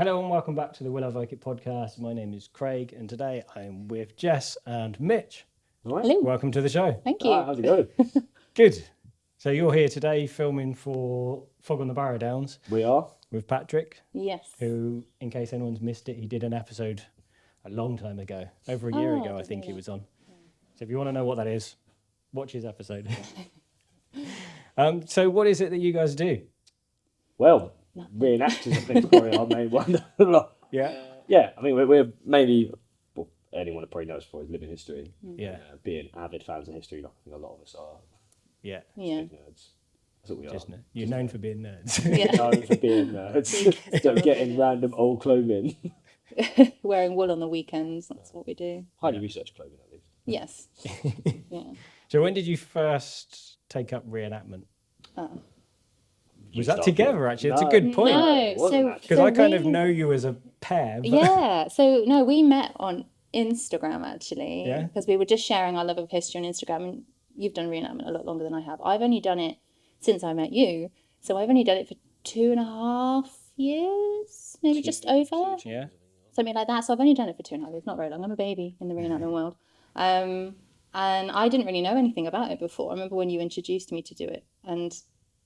Hello and welcome back to the Will I Vike It podcast. My name is Craig and today I'm with Jess and Mitch. All right. Hello. Welcome to the show. Thank you. How's it going? Good. So you're here today filming for Fog on the Barrow Downs We are. with Patrick, Yes. who, in case anyone's missed it, he did an episode a long time ago, over a year Oh, ago I did think he? he was on. So if you want to know what that is, watch his episode. So what is it that you guys do? Well, reenactors, I think, is probably our main one. Yeah. Yeah, I mean, we're mainly, well, anyone that probably knows for is living history. Yeah. Being avid fans of history, like I think a lot of us are. Yeah. Yeah. Big nerds. That's what we Just are. you're known for being nerds. Yeah. Known for being nerds. So getting random old clothing. Wearing wool on the weekends. That's what we do. Highly researched clothing, at least. Yes. Yeah. So when did you first take up reenactment? Was that started- together, actually? That's a No. good point. No, it wasn't so actually. Because so I kind of we- know you as a pair. But Yeah. So no, we met on Instagram actually. Yeah? Because we were just sharing our love of history on Instagram, and you've done reenactment a lot longer than I have. I've only done it since I met you, so I've only done it for 2.5 years, maybe just over. Yeah. Something like that. So I've only done it for 2.5 years, not very long. I'm a baby in the reenactment world. And I didn't really know anything about it before. I remember when you introduced me to do it, and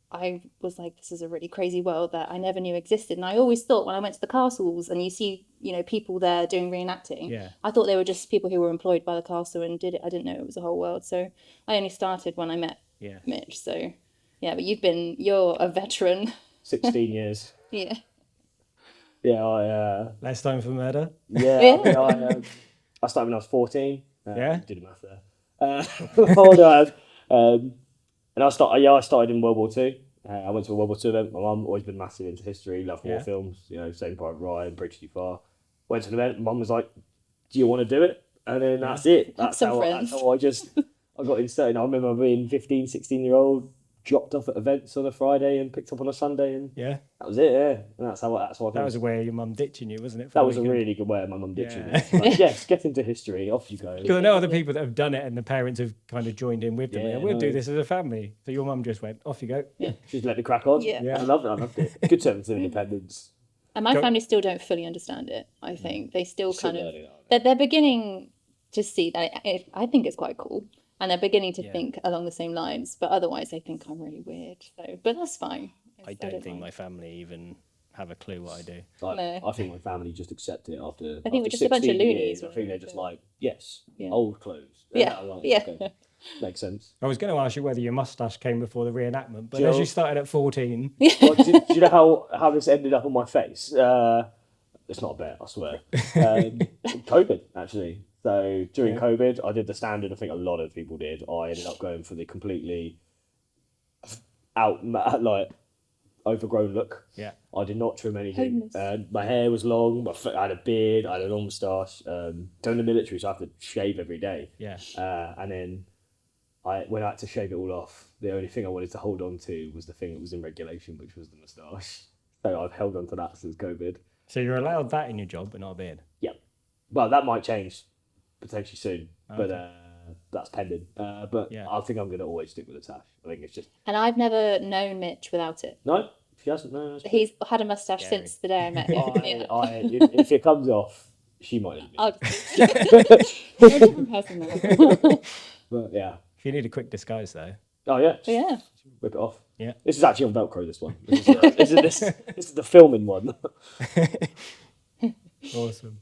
I was like, this is a really crazy world that I never knew existed. And I always thought when I went to the castles and you see, people there doing reenacting, Yeah. I thought they were just people who were employed by the castle and did it. I didn't know it was a whole world. So I only started when I met Yeah. Mitch. So yeah, but you're a veteran. 16 years. Yeah. Yeah, Less time for murder. I started when I was 14. Yeah? Did the math there. Hold on. And I started in World War Two. I went to a World War Two event. My mum always been massive into history, loved war Yeah. films. Saving Private Ryan, Bridge Too Far. Went to an event. Mum was like, "Do you want to do it?" And then that's it. That's some how friends. I got inserted. I remember being 15, 16-year-old, dropped off at events on a Friday and picked up on a Sunday, and Yeah. that was it. Yeah, and that's how I That was a way of your mum ditching you, wasn't it? that was a really good way of my mum ditching Yeah. me. Like, yes, get into history. Off you go. Because I know other people that have done it and the parents have kind of joined in with them. Yeah, Yeah, we'll do no. this as a family. So your mum just went, off you go. Just let me crack on. Yeah. Yeah. I loved it. I loved it. Good sense of independence. And my Go- family still don't fully understand it, I think. They still Still kind of... learning, aren't they? They're beginning to see that I think it's quite cool. And they're beginning to Yeah. think along the same lines. But otherwise, they think I'm really weird. So, but that's fine. I don't think mind. my family even have a clue what I do. Like, No. I think my family just accept it after. I think we're after just a bunch of 16 loonies, years, I weren't think we? they're just like, yes, Yeah. old clothes. Yeah, I'm like, yeah. okay. Makes sense. I was going to ask you whether your mustache came before the reenactment, but Joe. as you started at 14, Well, do you know how this ended up on my face? It's not a bet, I swear. COVID, actually. So during Yeah. COVID, I did the standard. I think a lot of people did. I ended up going for the completely like overgrown look. yeah. I did not trim anything. Homeless. My hair was long. I had a beard. I had a long moustache. So in the military, so I have to shave every day. Yeah. And then when I had to shave it all off, the only thing I wanted to hold on to was the thing that was in regulation, which was the moustache. So I've held on to that since COVID. So you're allowed that in your job, but not a beard. Yeah. Well, that might change potentially soon, but Okay. that's pending. But Yeah. I think I'm going to always stick with the tash. I think it's just... And I've never known Mitch without it. No, she hasn't. No, that's He's had a mustache Scary. since the day I met him. Yeah. if it comes off, she might leave me. I'll just... You're a different person now. But yeah. If you need a quick disguise, though. Oh yeah. Yeah. Whip it off. Yeah. This is actually on Velcro. This one. This is the filming one. Awesome.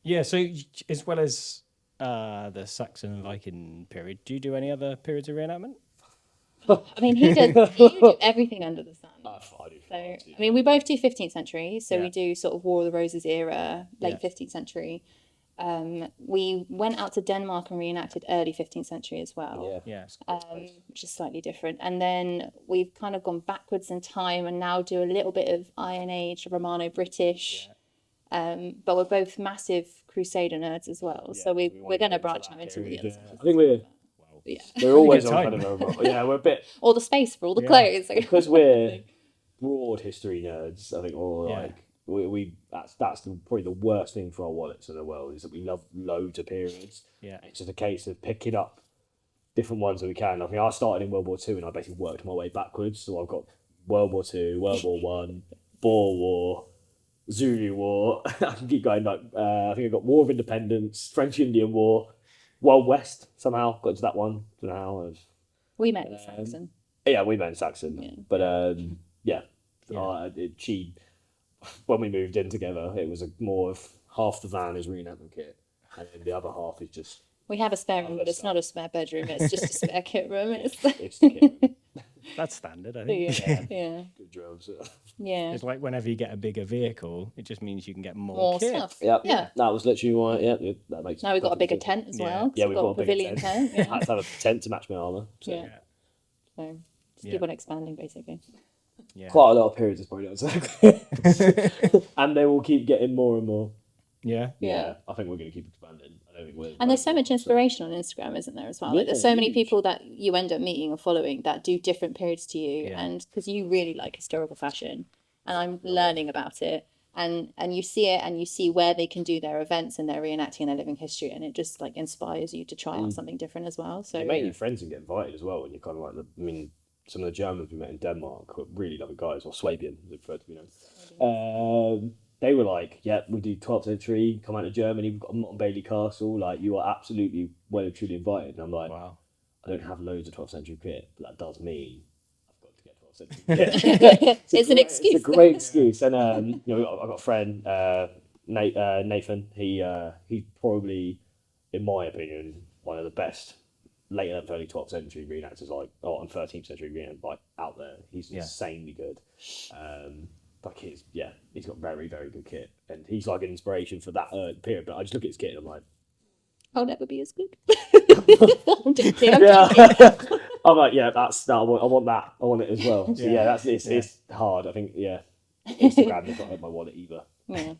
Yeah, so as well as the Saxon and Viking period, do you do any other periods of reenactment? I mean, you do everything under the sun. I do. So, I mean, we both do 15th century. So Yeah. we do sort of War of the Roses era, late Yeah. 15th century. We went out to Denmark and reenacted early 15th century as well. Yeah. Yeah. Which is slightly different. And then we've kind of gone backwards in time and now do a little bit of Iron Age, Romano-British. But we're both massive Crusader nerds as well. So we we're wanna going to go into branch that out into all the period, other yeah. stuff. I think we're always good on time. kind of we're a bit All the space for all the Yeah. clothes. because we're broad history nerds. I think, or Yeah. like we that's probably the worst thing for our wallets in the world is that we love loads of periods. Yeah. It's just a case of picking up different ones that we can. I mean, I started in World War Two and I basically worked my way backwards. So I've got World War Two, World War One, Boer War, Zulu War. I can keep going. Like I think I got War of Independence, French-Indian War, Wild West. Somehow got to that one. Don't know how. We met in Saxon. Yeah, we met in Saxon. Yeah. But yeah, Yeah. she when we moved in together, it was more of half the van is reenactment kit, and then the other half is just We have a spare room, but it's not a spare bedroom. It's just a spare kit room. It's it's the kit room. That's standard, I think. yeah. Good drums. Yeah. It's like whenever you get a bigger vehicle, it just means you can get more, More kit. stuff. Yep. Yeah. That was literally why. Yeah, that makes. Now we've got a perfect bigger sense. tent as Yeah. well. Yeah, we've we've got a bigger pavilion tent. I Yeah. had to have a tent to match my armour. So. Yeah. So just Yeah. keep on expanding, basically. Yeah. Quite a lot of periods is probably not exactly. And they will keep getting more and more. Yeah. Yeah. I think we're going to keep expanding. I don't think we're. And there's so much inspiration on Instagram, isn't there, as well? Like, there's so many huge. people that you end up meeting or following that do different periods to you, Yeah. and because you really like historical fashion, and I'm learning about it, and you see it, and you see where they can do their events and their reenacting and their living history, and it just like inspires you to try out something different as well. So You make new friends and get invited as well. And you're kind of like, some of the Germans we met in Denmark were really lovely guys, or Swabian, as they prefer to be known. They were like, yeah, we do 12th century, come out to Germany, we've got a Mott and Bailey castle, like, you are absolutely well and truly invited. And I'm like, Wow. I don't have loads of 12th century kit, but that does mean I've got to get 12th century kit. it's an excuse. It's a great excuse. And, I've got a friend, Nathan, he's probably, in my opinion, one of the best late 11th, early 12th century reenactors, and 13th century reenactors, out there. He's insanely good. He's got very, very good kit, and he's like an inspiration for that period. But I just look at his kit and I'm like, I'll never be as good. I'm joking. I'm joking. I'm like, yeah, that's that. I want that. I want it as well. So yeah, it's hard. I think Instagram has not hurt my wallet either. Yeah.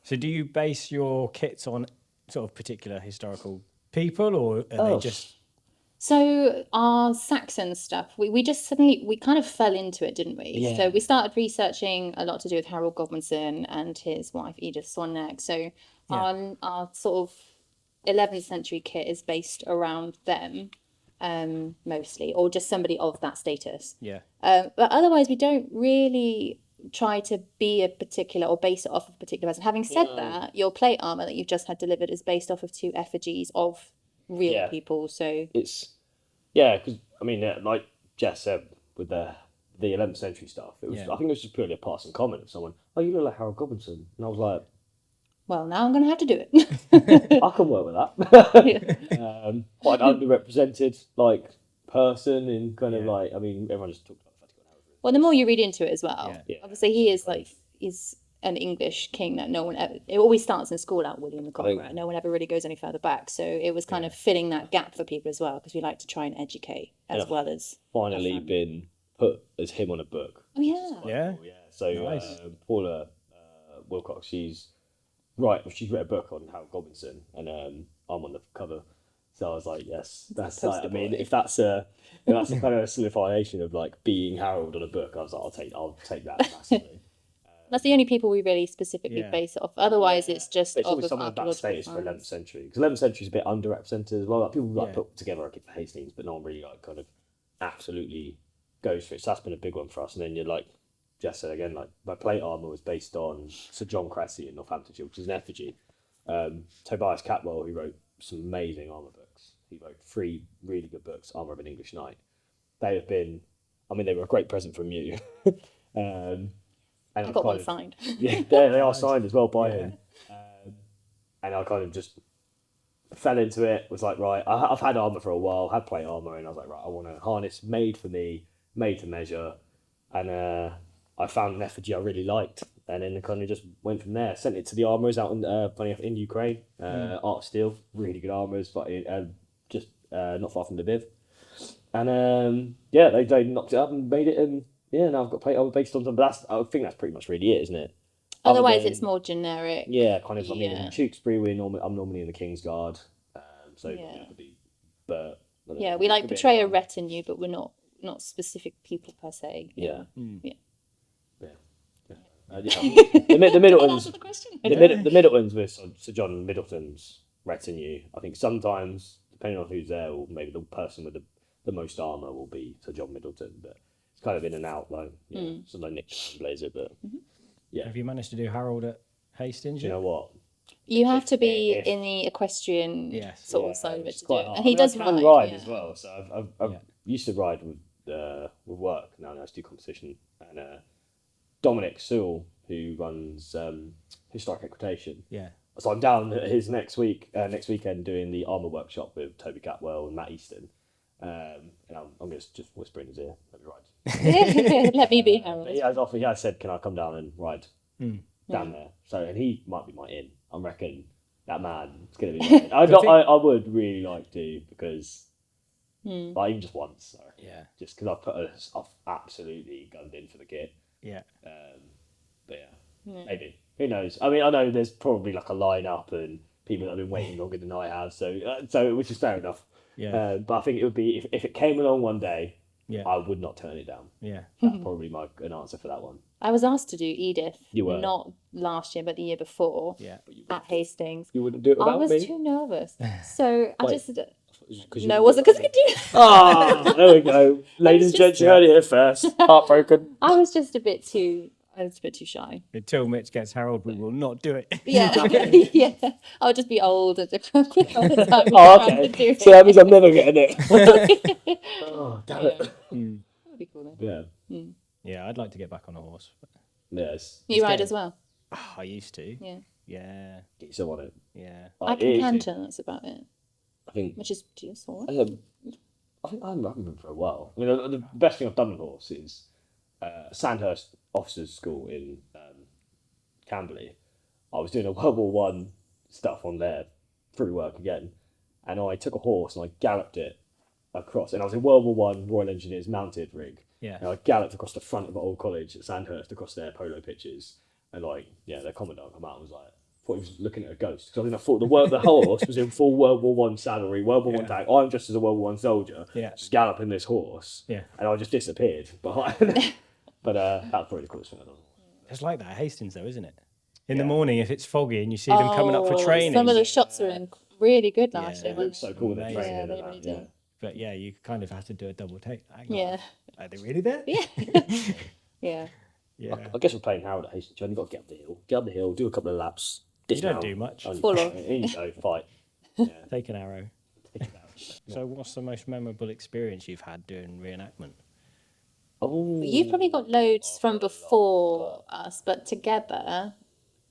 So do you base your kits on sort of particular historical people, or are they just... So our Saxon stuff, we just suddenly, we kind of fell into it, didn't we? Yeah. So we started researching a lot to do with Harold Godwinson and his wife Edith Swanneck. So our sort of 11th century kit is based around them, mostly, or just somebody of that status. Yeah. But otherwise, we don't really try to be a particular or base it off of a particular person. Having said that, your plate armor that you've just had delivered is based off of 2 effigies of real people. So It's because like Jess said with the 11th century stuff, it was I think it was just purely a passing comment of someone. Oh, you look like Harold Godwinson, and I was like, well, now I'm going to have to do it. I can work with that. Quite an underrepresented person in kind of everyone just talked about Vatican Harold. Well, the more you read into it as well, Yeah. obviously he is he's an English king that no one ever, it always starts in school out William the Conqueror. No one ever really goes any further back. So it was kind of filling that gap for people as well, because we like to try and educate as well as finally been put as him on a book. Oh yeah. Yeah. Cool, yeah. So Nice. Paula Wilcox, she's wrote a book on Harold Godwinson, and I'm on the cover. So I was like, yes, that's poster boy. if that's a kind of a solidification of being Harold on a book, I was like, I'll take that massively. That's the only people we really specifically base it off. Otherwise, it's just It's of always someone of that archaeological status for finds. 11th century, because 11th century is a bit underrepresented as well. People Yeah. put together a kit for Hastings, but no one really kind of absolutely goes for it. So that's been a big one for us. And then you're Jess said again, my plate armour was based on Sir John Cressy in Northamptonshire, which is an effigy. Tobias Catwell, who wrote some amazing armour books. He wrote 3 really good books, Armour of an English Knight. They have been, they were a great present from you. And I got one signed. Yeah, they are signed as well by him. And I kind of just fell into it, was like, right, I've had armour for a while, had plate armour, and I was like, right, I want a harness made for me, made to measure. And I found an effigy I really liked, and then kind of just went from there. Sent it to the armourers out in Ukraine, Art Steel, really good armourers, but just not far from Lviv. And they knocked it up and made it, and now I've got plate armour based on them. But I think that's pretty much really it, isn't it? Otherwise, it's more generic. Yeah, kind of. Yeah. In Tewkesbury, I'm normally in the King's Guard, but Yeah, we portray a retinue, but we're not specific people per se. Yeah. Yeah. The Middletons. Answer the question. The Middletons with Sir John Middleton's retinue. I think sometimes, depending on who's there, or maybe the person with the most armour will be Sir John Middleton. But it's kind of in and out, like sometimes Nick blazer, but yeah. Have you managed to do Harold at Hastings? Do you know what? You have to be if- in the equestrian Yes. sort of side of it it's to do quite it. hard. And he does I can ride, ride yeah. as well. So I've used to ride with work. Now I do competition, and Dominic Sewell, who runs Historic Equitation. Yeah. So I'm down at his next weekend doing the armour workshop with Toby Catwell and Matt Easton. And I'm just whisper in his ear, let me ride. Let me be Harold. But he has said, can I come down and ride down there? So, and he might be my in. I reckon that man is going to be my in. I would really like to, because, like, even just once. So, Yeah. just because I've absolutely gunned in for the kit. Yeah. But yeah, maybe. Who knows? I mean, I know there's probably like a line-up and people that have been waiting longer than I have, so which is fair enough. Yeah. But I think it would be, if it came along one day, Yeah. I would not turn it down. Yeah. That's probably an answer for that one. I was asked to do Edith, You were. not last year, but the year before, Yeah. at Hastings. You wouldn't do it I without was me? too nervous. So I Wait. just... 'Cause you No, it wouldn't wasn't do because I could do Ah, there we go. Ladies and gents, you heard it here first. Heartbroken. I was just a bit too shy. Until Mitch gets Harold, we will not do it. Yeah, yeah. I'll just be old at the all the time. Oh, trying to do okay. it. So that means I'm never getting it. Oh, damn it. That'd be cool then. Yeah. Yeah, I'd like to get back on a horse. But, Yes. You ride as well? I used to. Yeah. Yeah. Get yourself on it. Yeah. I can canter, that's about it. I think. Which is useful. I think I'm running for a while. I mean, the best thing I've done with horse is Sandhurst Officers School in Camberley. I was doing a World War One stuff on there through work again, and I took a horse and I galloped it across. And I was in World War One Royal Engineers mounted rig. Yeah. And I galloped across the front of the old college at Sandhurst, across their polo pitches, and their commandant come out and was like, thought he was looking at a ghost, because I thought the horse was in full World War One saddlery, World War One tank. I'm dressed as a World War One soldier, just galloping this horse, and I just disappeared behind. But that's probably the coolest thing I've done. It's like that at Hastings, though, isn't it? In the morning, if it's foggy and you see them coming up for training. Some of the shots are in really good last year. It looks so cool with the Amazing. training. Yeah, and they that, really do. But yeah, you kind of have to do a double take. Hang on. Yeah. Are they really there? Yeah. Yeah. Yeah. I guess we're playing Harold at Hastings. You only got to get up the hill, do a couple of laps. You don't do much. Full on. In you go, fight. Yeah. Take an arrow. So what's the most memorable experience you've had doing reenactment? Oh, You've probably got loads from before us, but together,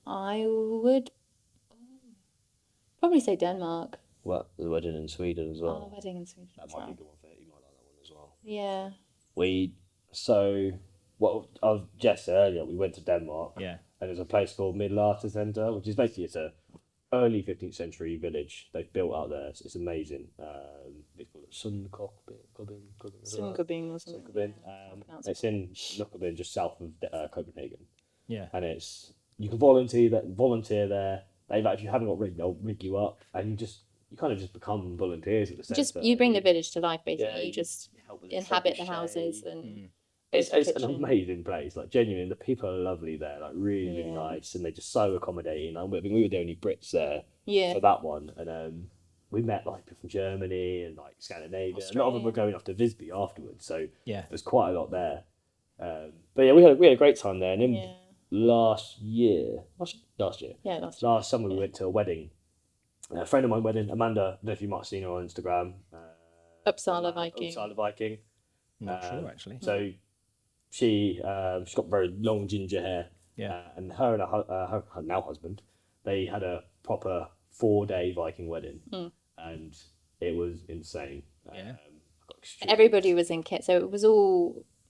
I would probably say Denmark. well, the wedding in Sweden as Oh, well. wedding in Sweden. That as might be a well. good one for you. You might like that one as well. Yeah. Jess said earlier, we went to Denmark. Yeah. And there's a place called Middelalter Centre, which is basically it's a early 15th century village they've built out there. It's amazing. It's called Sundgården or something. Sundgården. It's in Nykøbing, just south of Copenhagen. Yeah. And you can volunteer there. If you haven't got rig, they'll rig you up, and you kind of just become volunteers at the centre. You bring the village to life, basically. Yeah, you just help with inhabit the trebuchet. houses and It's an kitchen. amazing place. Like, genuinely, the people are lovely there. Like, really, really nice, and they're just so accommodating. I mean, we were the only Brits there Yeah. for that one, and we met like people from Germany and like Scandinavia. A lot of them were going off to Visby afterwards, so Yeah. there's quite a lot there. But yeah, we had a great time there. And then last summer we went to a wedding. A friend of mine wedding, Amanda. I don't know if you might have seen her on Instagram. Uppsala Viking. Uppsala Viking. Not sure, actually. So she's got very long ginger hair. Yeah. And her and her now husband, they had a proper 4-day Viking wedding, and it was insane. Yeah. Everybody was in kit, so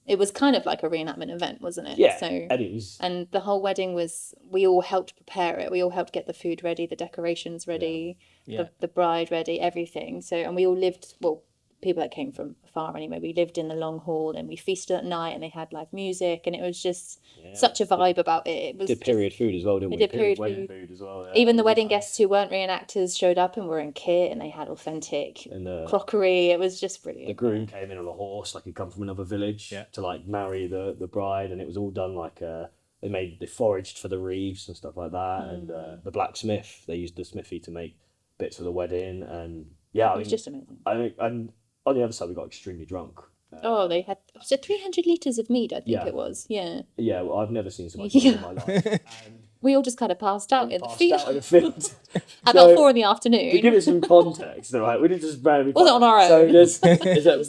it was kind of like a reenactment event, wasn't it? Yeah. So, And it was. and the whole wedding we all helped prepare it. We all helped get the food ready, the decorations ready, Yeah. the bride ready, everything. So, and we all lived, people that came from afar anyway, we lived in the long hall and we feasted at night and they had live music and it was just such a vibe about it. It was Did period food as well, didn't we? did period wedding food. as well. Yeah. Even the wedding guests who weren't reenactors showed up and were in kit and they had authentic And crockery. It was just brilliant. the groom came in on a horse, like he'd come from another village to like marry the bride, and it was all done like they foraged for the reeves and stuff like that, and the blacksmith, they used the smithy to make bits for the wedding, and It was just amazing. and on the other side we got extremely drunk. Oh, they had 300 litres of mead, I think Yeah. it was. Yeah. Yeah, well, I've never seen so much in my life. And We all just kind of passed out in the passed field out in the field. at So, about 4 in the to afternoon. give it some context, all right, we didn't just randomly. Wasn't on our So own. there's a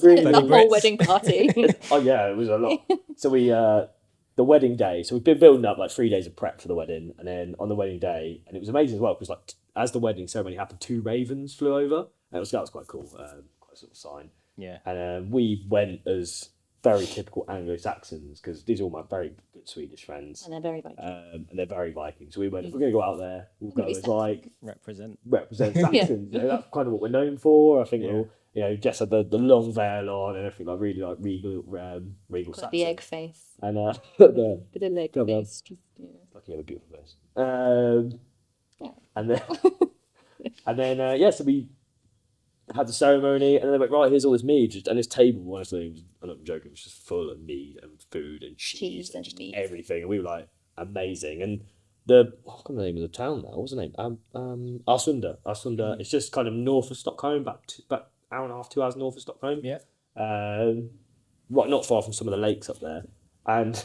really The whole Brits. wedding party. oh yeah, it was a lot. So we the wedding day. So we've been building up like 3 days of prep for the wedding, and then on the wedding day, and it was amazing as well because like as the wedding ceremony happened, 2 ravens flew over, and that was quite cool, quite a sort of sign. Yeah. And we went as very typical Anglo-Saxons because these are all my very good Swedish friends. And they're very Viking. And they're very Viking. So we went, if we're going to go out there, we'll go as like Represent. Saxons. You know, that's kind of what we're known for. I think we'll, you know, Jess had the long veil on and everything, like really like regal Saxon. The egg face. And Bit of leg Come on. face. Just, yeah. like you have a beautiful face. And then, and then yeah, so we had the ceremony, and then they went, right, here's all this mead, and this table, honestly, I'm not joking, it was just full of mead and food and cheese and just meat. everything, and we were like, amazing. And I can't remember the name of the town now, what was the name? Arsunda. It's just kind of north of Stockholm, about hour and a half, 2 hours north of Stockholm. Yeah. Right, not far from some of the lakes up there. And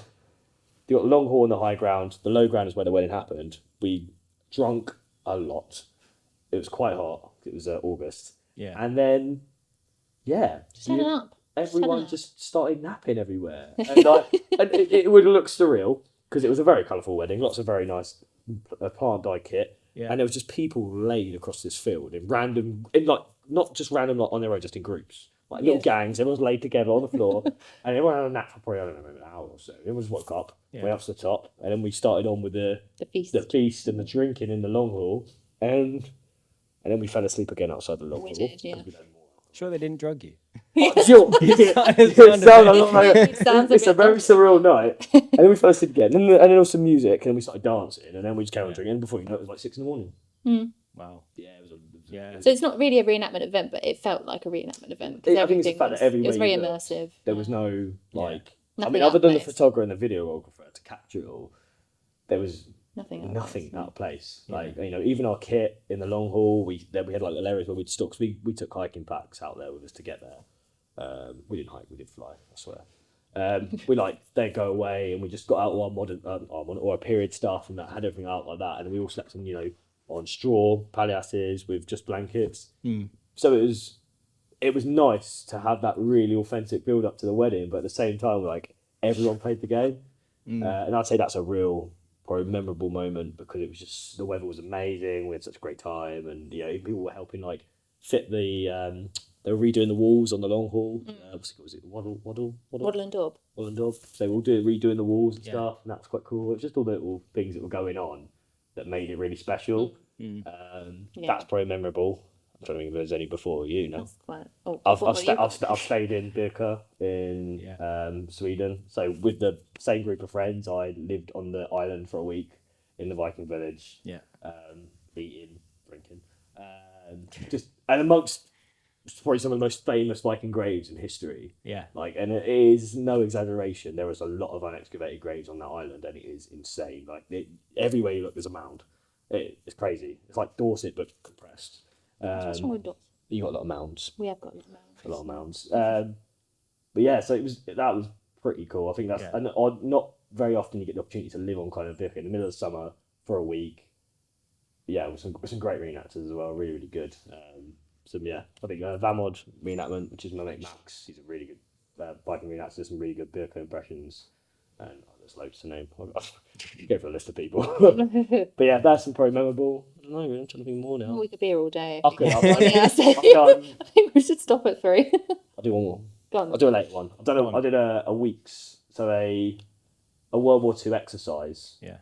you got long hall and the high ground. The low ground is where the wedding happened. We drunk a lot. It was quite hot. It was August. Yeah. And then, yeah. Just had a nap. Everyone just started napping everywhere. And, and it would look surreal because it was a very colourful wedding. Lots of very nice plant dye kit. Yeah. And there was just people laid across this field in random, not just random, like on their own, just in groups. Like little gangs, everyone's laid together on the floor, and everyone had a nap for probably, I don't know, maybe an hour or so. Everyone just woke up, went up to the top, and then we started on with the feast and the drinking in the long hall, and then we fell asleep again outside the long hall. We did, yeah. Sure, they didn't drug you. Sure. It sounds a lot like it's a very surreal night. And then we fell asleep again, and then there was some music, and then we started dancing, and then we just carried on drinking. Before you know it, was like 6 a.m. Wow. Yeah, it was. So it's not really a reenactment event, but it felt like a reenactment event. I think it's the fact that it was very immersive. There was no like. Nothing I mean, other than the out of place. photographer and the videographer to capture it all, there was Nothing out of place. Like, you know, even our kit in the long haul, we had like little areas where we'd stuck. Cause we took hiking packs out there with us to get there. We didn't hike, we did fly, I swear. They'd go away and we just got out all our modern or our period stuff and that had everything out like that. And we all slept in, you know, on straw palliasses with just blankets. So it was nice to have that really authentic build up to the wedding, but at the same time, like, everyone played the game. And I'd say that's a real probably memorable moment because it was just, the weather was amazing, we had such a great time, and you know, people were helping like fit the they were redoing the walls on the long hall. Was it Waddle and Daub. So they were all redoing the walls and stuff, and that was quite cool. It was just all the little things that were going on that made it really special. That's probably memorable. I'm trying to think if there's any before you know. I've stayed in Birka in Sweden. So with the same group of friends, I lived on the island for a week in the Viking village. Yeah. Eating, drinking, and amongst probably some of the most famous Viking graves in history. Yeah. Like, and it is no exaggeration. There is a lot of unexcavated graves on that island, and it is insane. Like, everywhere you look, there's a mound. It's crazy. It's like Dorset but compressed. What's wrong with Daub? You got a lot of mounds. We have got mounds. A lot of mounds. But yeah, so that was pretty cool. I think that's and not very often you get the opportunity to live on kind of Vic in the middle of the summer for a week. But yeah, with some great reenactors as well. Really, really good. I think Vamod reenactment, which is my mate Max. He's a really good Viking reenactor. Some really good Birka impressions. And there's loads to name. I'll go for a list of people. But yeah, that's probably memorable. I don't know, I'm trying to think more now. We could be here all day. Okay, I think we should stop at 3. I'll do one more. Go on. I'll do a late one. I did a week's, so a World War II exercise. Yeah.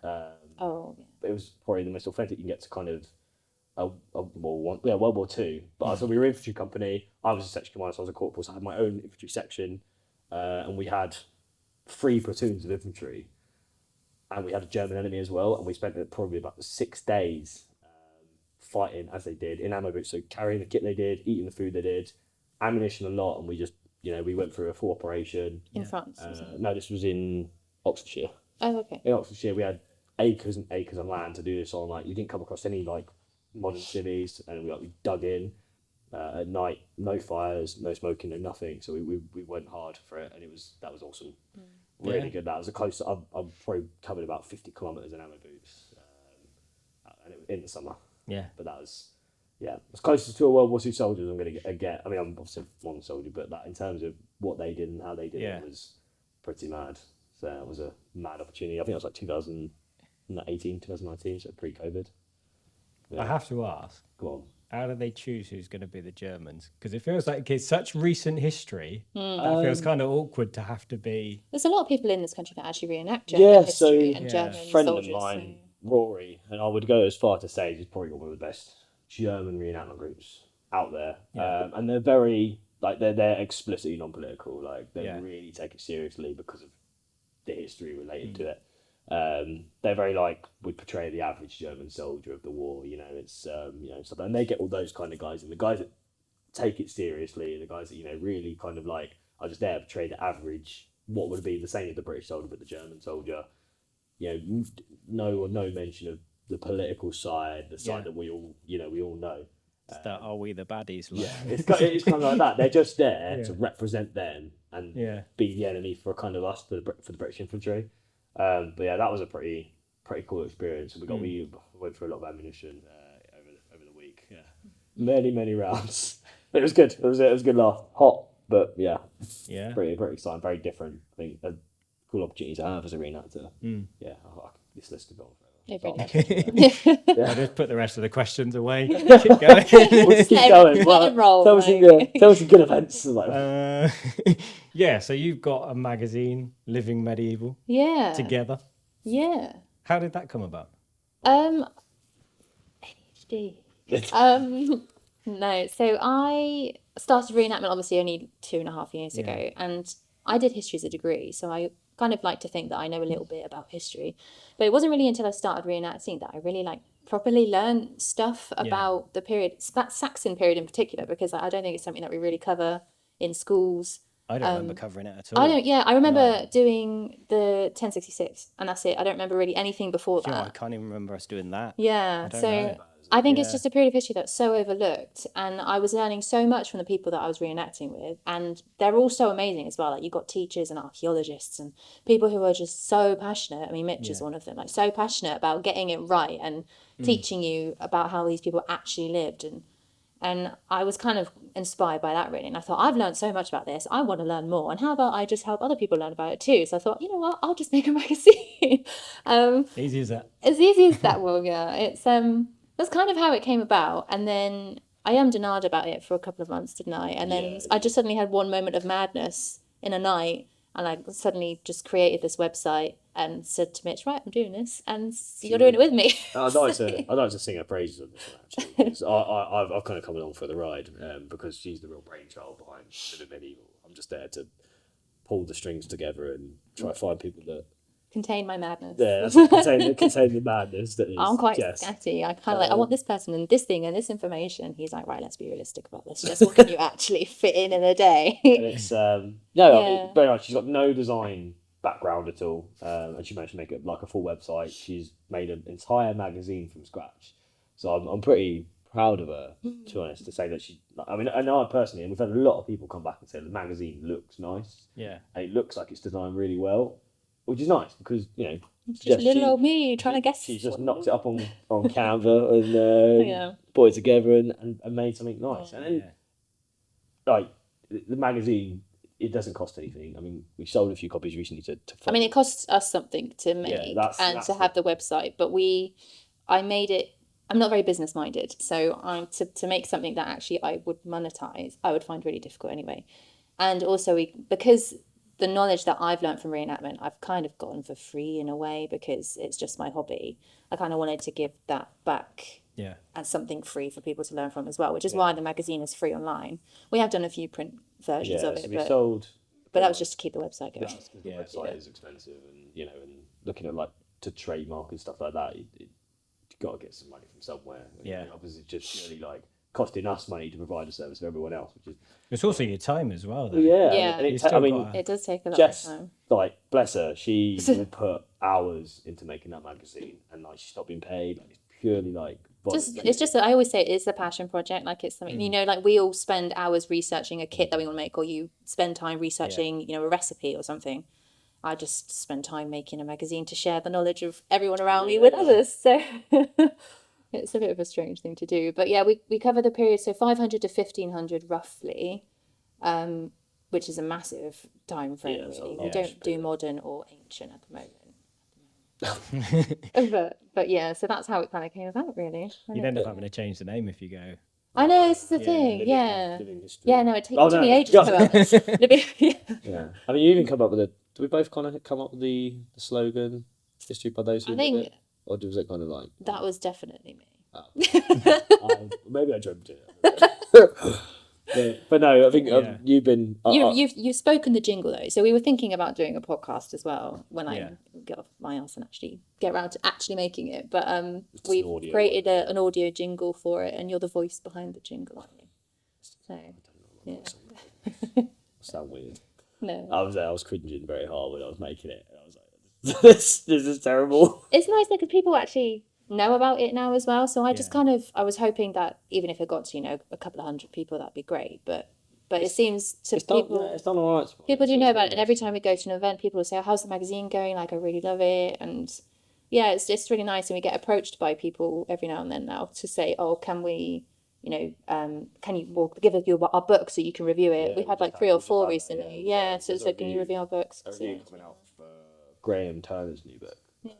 It was probably the most authentic you can get to kind of World War II. But so we were infantry company. I was a section commander, so I was a corporal, so I had my own infantry section, and we had 3 platoons of infantry, and we had a German enemy as well, and we spent probably about 6 days fighting as they did in ammo boots, so carrying the kit they did, eating the food they did, ammunition a lot, and we just, you know, we went through a full operation. In France? No, this was in Oxfordshire. Oh, okay. In Oxfordshire, we had acres and acres of land to do this on. Like, you didn't come across any like modern cities, and we dug in. at night, no fires, no smoking, no nothing. So we went hard for it, and that was awesome. Really good. That was a close. I've probably covered about 50 kilometers in ammo boots, and it was in the summer. Yeah. But that was, as close to a World War II soldiers I'm going to get. I mean, I'm obviously one soldier, but that in terms of what they did and how they did it was pretty mad. So it was a mad opportunity. I think it was like 2018, 2019, so pre-COVID. Yeah. I have to ask, Go on. how do they choose who's going to be the Germans? Because it feels like it's such recent history that feels kind of awkward to have to be. There's a lot of people in this country that actually reenact German history and German A friend soldiers. of mine, Rory, and I would go as far to say he's probably got one of the best German reenactment groups out there. And they're very, like, they're explicitly non-political. Like, they really take it seriously because of the history related to it. They're very like would portray the average German soldier of the war. It's stuff, and they get all those kind of guys, and the guys that take it seriously, the guys that really kind of like are just there to portray the average, what would be the same as the British soldier, but the German soldier. No mention of the political side, the side that we all know. It's that are we the baddies? Like? Yeah, it's kind of like that. They're just there to represent them and be the enemy for kind of us for the British infantry. But that was a pretty cool experience. And we went through a lot of ammunition over the week. Yeah, many rounds. But it was good. It was a good laugh. Hot, but pretty exciting. Very different. I think a cool opportunity to have as a reenactor. Yeah, this list could go on forever. I'll just put the rest of the questions away. Keep going. We'll just keep going. Well, tell us some good events. So you've got a magazine, Living Medieval, together. Yeah. How did that come about? ADHD. No, so I started reenactment obviously only 2.5 years ago, and I did history as a degree, so I kind of like to think that I know a little bit about history. But it wasn't really until I started reenacting that I really properly learned stuff about the period, that Saxon period in particular, because I don't think it's something that we really cover in schools. I don't remember covering it at all. I remember doing the 1066, and that's it. I don't remember really anything before that. I can't even remember us doing that. Yeah, I think it's just a period of history that's so overlooked, and I was learning so much from the people that I was reenacting with, and they're all so amazing as well. Like, you've got teachers and archaeologists and people who are just so passionate. I mean, Mitch is one of them, so passionate about getting it right and teaching you about how these people actually lived, and I was kind of inspired by that, really. And I thought, I've learned so much about this. I want to learn more. And how about I just help other people learn about it too? So I thought, you know what? I'll just make a magazine. Easy as that. As easy as that. Well, yeah. It's that's kind of how it came about. And then I denied about it for a couple of months, didn't I? And then I just suddenly had one moment of madness in a night, and I suddenly just created this website and said to Mitch, right, I'm doing this, and you're doing it with me. I'd like to sing her praises on this one, actually. I've kind of come along for the ride because she's the real brainchild behind Living Medieval. I'm just there to pull the strings together and try to find people that contain my madness. Yeah, that's contain the madness that is. I'm quite scatty. I kind of I want this person and this thing and this information. He's like, right, let's be realistic about this. Just what can you actually fit in a day? And it's I mean, very much. She's got no design background at all, and she managed to make it like a full website. She's made an entire magazine from scratch, so I'm pretty proud of her, to be honest, to say that she. I mean, I know her personally, and we've had a lot of people come back and say the magazine looks nice. Yeah, and it looks like it's designed really well, which is nice because it's just little old me trying to guess. She's just knocked it up on Canva and put it together and made something nice. And then, like, the magazine, it doesn't cost anything. I mean, we sold a few copies recently to I mean, it costs us something to make and to have the website, but I made it. I'm not very business minded, so to make something that actually I would monetize, I would find really difficult anyway. And also because the knowledge that I've learned from reenactment, I've kind of gotten for free in a way because it's just my hobby. I kind of wanted to give that back as something free for people to learn from as well, which is why the magazine is free online. We have done a few print versions of it, so we sold, but that was just to keep the website going. The website is expensive, and and looking at like to trademark and stuff like that, you've got to get some money from somewhere. Obviously, it's just purely like costing us money to provide a service for everyone else, which is. It's also your time as well, though. Yeah. And it does take a lot Jess, of time. Like, bless her, she will put hours into making that magazine, and like she's not being paid. Like, it's purely like It's just that I always say it is a passion project. Like it's something, like we all spend hours researching a kit that we want to make, or you spend time researching, a recipe or something. I just spend time making a magazine to share the knowledge of everyone around me with others. So it's a bit of a strange thing to do. But yeah, we cover the period, so 500 to 1500 roughly, which is a massive time frame, really. We don't do modern or ancient at the moment. but yeah, so that's how it kind of came about, really. You'd end up having to change the name if you go. I know, this is the thing. Living history. Yeah, no, it took me ages to come up with this. Yeah, I mean, you even come up with do we both kind of come up with the slogan, history by those who live it? Or was it kind of like... That was definitely me. Maybe I dreamt it. But no, I think you've been... You've spoken the jingle, though. So we were thinking about doing a podcast as well when I get off my ass and actually get around to actually making it. But we've created an audio jingle for it, and you're the voice behind the jingle, aren't you? So, yeah. Sound weird. No. I was cringing very hard when I was making it. And I was like, this is terrible. It's nice because people actually know about it now as well. So I just I was hoping that even if it got to, a couple of hundred people, that'd be great. But it seems to people... It's done all right. People do know about it. And every time we go to an event, people will say, oh, how's the magazine going? Like, I really love it. And yeah, it's really nice. And we get approached by people every now and then now to say, oh, can we... give us our book so you can review it. We had like 3 or 4 recently. Yeah, so can you review our books? A review coming out for Graham Turner's new book on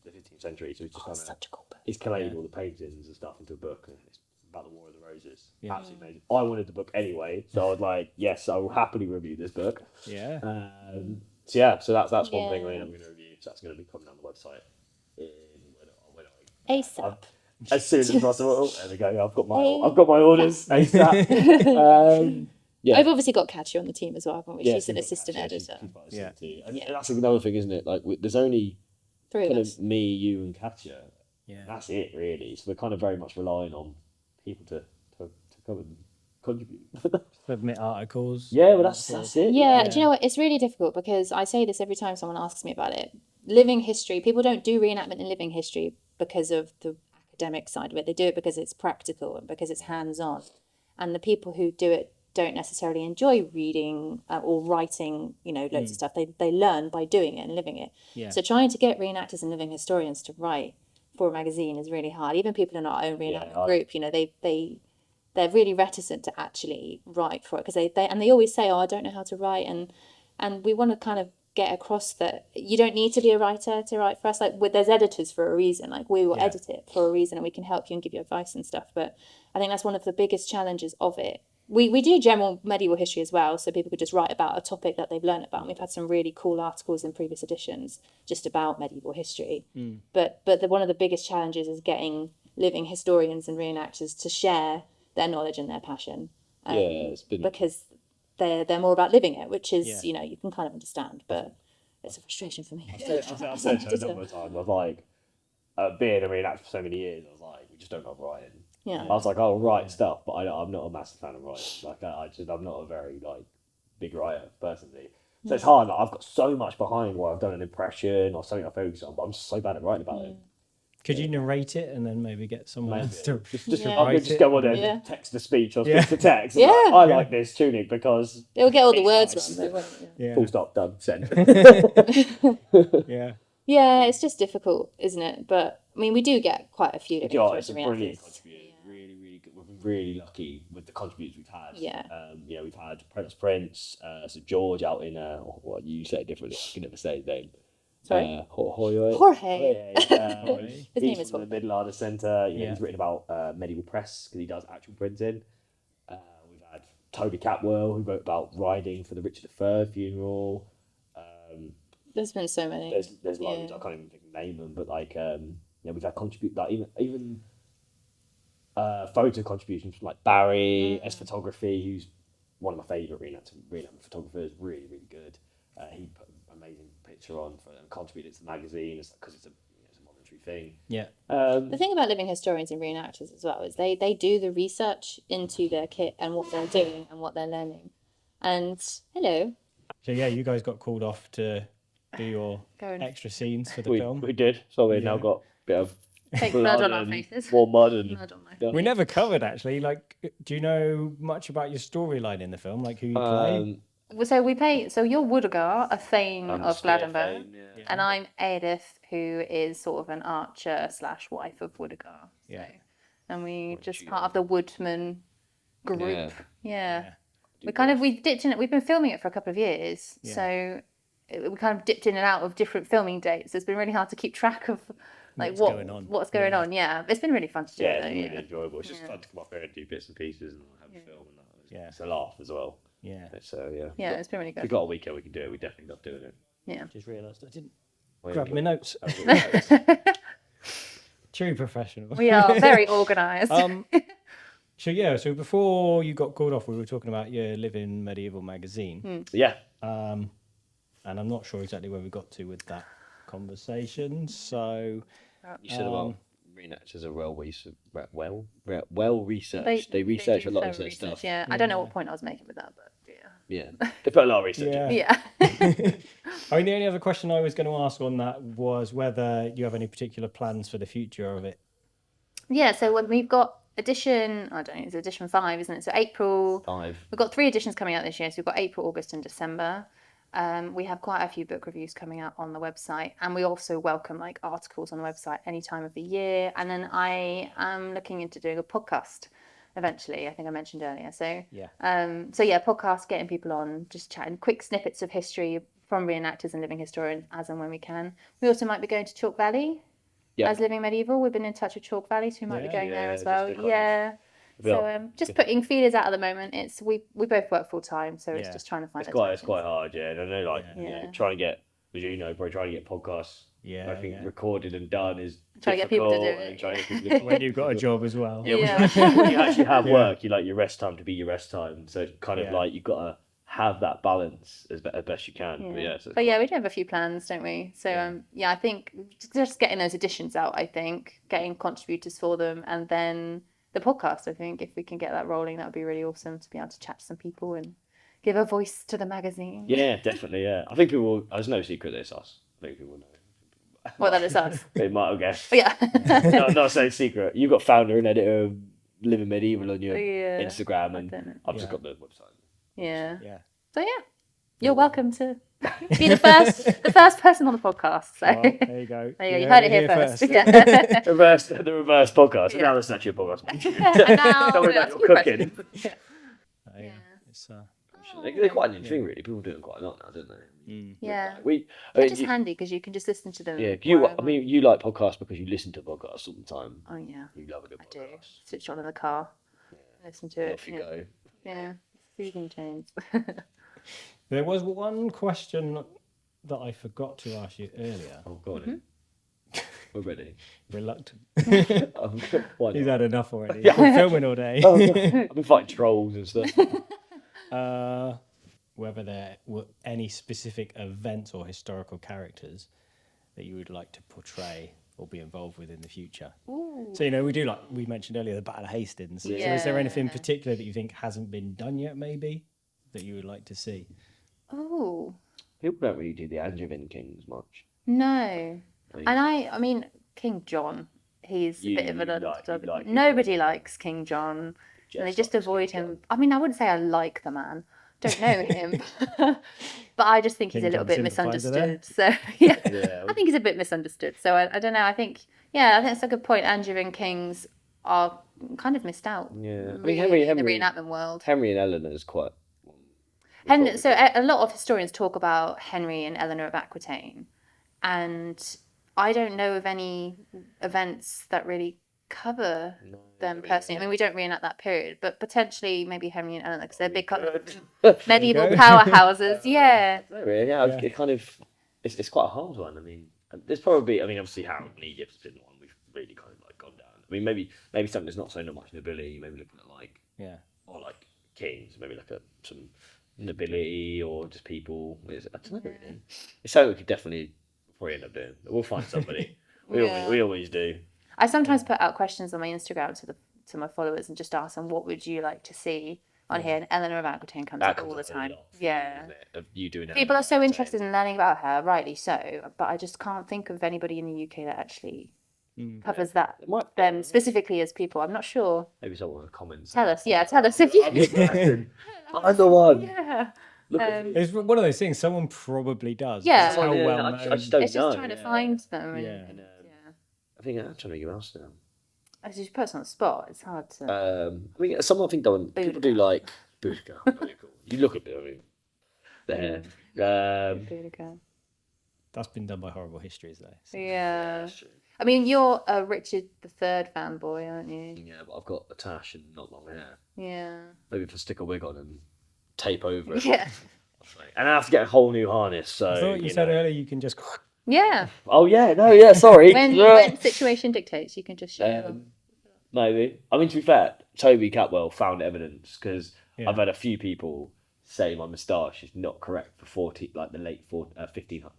the 15th century. So he's just such a cool book. He's collated all the paintings and stuff into a book, and it's about the War of the Roses. Absolutely amazing. I wanted the book anyway, so I was like, yes, I will happily review this book. Yeah. So that's one thing I'm going to review. So that's going to be coming on the website ASAP. As soon as possible. There we go. I've got my orders ASAP. I've obviously got Katya on the team as well, haven't we? She's an assistant editor. And that's another thing, isn't it? Like there's only 3 of us. Me, you, and Katya. Yeah. That's it, really. So we're kind of very much relying on people to come and contribute. Submit articles. Yeah, well, that's it. Yeah, do you know what? It's really difficult because I say this every time someone asks me about it. Living history, people don't do reenactment in living history because of the academic side of it. They do it because it's practical and because it's hands-on. And the people who do it don't necessarily enjoy reading or writing, loads of stuff. They learn by doing it and living it. Yeah. So trying to get reenactors and living historians to write for a magazine is really hard. Even people in our own reenactment group, they're really reticent to actually write for it because they always say, oh, I don't know how to write, and we want to kind of get across that you don't need to be a writer to write for us. Like there's editors for a reason. Like we will edit it for a reason, and we can help you and give you advice and stuff. But I think that's one of the biggest challenges of it. We do general medieval history as well, so people could just write about a topic that they've learned about. And we've had some really cool articles in previous editions just about medieval history. But one of the biggest challenges is getting living historians and reenactors to share their knowledge and their passion. Because they're more about living it, which is you can kind of understand, but it's a frustration for me. I've said to a number of times. I was like, being a reenactor for so many years, I was like, we just don't love writing. Yeah. I was like, I'll write stuff, but I'm not a massive fan of writing. Like I'm not a very big writer personally. So it's hard. Like, I've got so much behind where I've done an impression or something I focus on, but I'm just so bad at writing about it. Could you narrate it and then maybe get someone else to I could just go on there, text to speech or speech to text. Yeah. I like this tunic because they'll get all the words wrong. Full stop, done, send. Yeah, it's just difficult, isn't it? But I mean, we do get quite a few different it's a brilliant contributor. Really, really good. We've been really lucky with the contributors we've had. Yeah. We've had Apprentice Prince, so George out in you say it differently. I can never say his name. Sorry? Jorge. His name is from the Midland Centre. He's written about medieval press because he does actual printing. We've had Toby Catwell, who wrote about riding for the Richard III funeral. There's been so many. There's loads. I can't even name them, but we've had even photo contributions from Barry, S Photography, who's one of my favourite reenactment photographers. Really, really good. He put an amazing picture on and contributed to the magazine because it's a monetary thing. Yeah. The thing about living historians and reenactors as well is they do the research into their kit and what they're doing and what they're learning. And hello. So yeah, you guys got called off to do your extra scenes for the film. We did. So we've now got a bit of Fake blood on our faces. More mud and Blood on my stuff. We never covered actually. Like, do you know much about your storyline in the film? Like who you play? So we play. So you're Woodgar, a Thane I'm of Spear Gladenburg, Thane, yeah. and I'm Edith, who is sort of an archer / wife of Woodgar. Yeah. So, and we just part of the Woodman group. Yeah. We've dipped in it. We've been filming it for a couple of years, so we kind of dipped in and out of different filming dates. It's been really hard to keep track of like what's going on. Yeah, it's been really fun to do. Yeah, it, though, it's really enjoyable. It's just fun to come up here and do bits and pieces and have a film and that. It's a laugh as well. Yeah. So yeah, it's been really good. If we've got a weekend we can do it, we definitely love doing it. Yeah. Just realised I didn't Well, grab my notes. True professional. We are very organised. So before you got called off, we were talking about your Living Medieval magazine. Yeah. And I'm not sure exactly where we got to with that conversation. So You said about reenactors are well researched. They research a lot of their stuff. Yeah, I don't know what point I was making with that, but Yeah, they put a lot of research in. yeah. I mean, the only other question I was going to ask on that was whether you have any particular plans for the future of it. Yeah, so when we've got edition 5, isn't it? So April. 5. We've got 3 editions coming out this year. So we've got April, August, and December. We have quite a few book reviews coming out on the website, and we also welcome like articles on the website any time of the year. And then I am looking into doing a podcast eventually. I think I mentioned earlier. So podcast, getting people on, just chatting quick snippets of history from reenactors and living historians as and when we can. We also might be going to Chalk Valley as Living Medieval. We've been in touch with Chalk Valley, so we might be going there as well. So just putting feelers out at the moment. It's we both work full time, so it's just trying to find. It's quite hard, And I know, trying to get, as you know, probably trying to get podcasts. I think recorded and done is trying to get people to do it. When you've got a job as well. When you actually have work, you like your rest time to be your rest time. So it's kind of like you've got to have that balance as best you can. But we do have a few plans, don't we? So I think just getting those editions out. I think getting contributors for them, and then the podcast. I think if we can get that rolling, that would be really awesome to be able to chat to some people and give a voice to the magazine. Yeah, definitely. Yeah, I think people. There's no secret that it's us. I think people know. Well, that is us. They might have guessed. Yeah. not saying secret. You've got founder and editor of Living Medieval on your Instagram, and I've just got the website. Yeah. Yeah. So you're welcome to be the first person on the podcast. So there you go. There you go. You heard it here first. Yeah. The reverse podcast. Yeah. Now that's actually a podcast. And now Don't worry about your cooking. It's they're quite a new thing, really. People do them quite a lot now, don't they? Yeah. They're just handy because you can just listen to them. Yeah. You like podcasts because you listen to podcasts all the time. Oh yeah. You love a good podcast. I do. Switch on in the car. Listen to it. Off you go. Yeah. Soothing tones. There was one question that I forgot to ask you earlier. Oh, go on in. We're ready. Reluctant. Why He's not? had enough already. He's been filming all day. I've been fighting trolls and stuff. Whether there were any specific events or historical characters that you would like to portray or be involved with in the future. Ooh. So, we mentioned earlier the Battle of Hastings. So is there anything particular that you think hasn't been done yet, maybe, that you would like to see? Oh. People don't really do the Angevin kings much. No. I mean, King John, he's a bit of an underdog. Nobody likes King John. And they just avoid him. I mean, I wouldn't say I like the man. Don't know him. But I just think he's a little bit misunderstood. So, I think he's a bit misunderstood. So, I don't know. I think that's a good point. Angevin kings are kind of missed out. Yeah. I mean, Henry, in the reenactment world. Henry and Eleanor is quite... So a lot of historians talk about Henry and Eleanor of Aquitaine. And I don't know of any events that really cover them personally. I mean, we don't reenact that period, but potentially maybe Henry and Eleanor, because they're big medieval powerhouses. Yeah. No, really, it kind of... It's quite a hard one. I mean, there's probably... I mean, obviously, Harold and Egypt has been the one we've really kind of like gone down. I mean, maybe something that's not so much nobility, maybe looking at like... Yeah. Or like kings, maybe like some nobility or just people. I don't know, really. It's something we could definitely probably end up doing. We'll find somebody. We always do. I sometimes put out questions on my Instagram to my followers and just ask them, what would you like to see on here? And Eleanor of Aquitaine comes up all the time. Of you doing people are so interested in learning about her, rightly so, but I just can't think of anybody in the UK that actually covers that It might- them specifically as people. I'm not sure. Maybe someone will comment. Tell us if you. I'm the one. Yeah. Look at me. It's one of those things. Someone probably does. Yeah. That's how Yeah, well I known. just don't It's know. just trying to find them. And, Yeah. I think I'm trying to think who else now. as you put us on the spot, it's hard to. I mean, someone I think people do like Boudica. Really cool. You look at it, I mean, there. Boudica. That's been done by Horrible Histories, though. So. Yeah. I mean, you're a Richard III fanboy, aren't you? Yeah, but I've got a tash and not long hair. Yeah. Maybe if I stick a wig on and tape over it. Yeah. And I have to get a whole new harness. So I thought you said earlier you can just. Yeah. Oh yeah, no, yeah. Sorry. When situation dictates, you can just show them. Maybe. I mean, to be fair, Toby Catwell found evidence because Yeah. I've had a few people say my moustache is not correct for the late 1400s.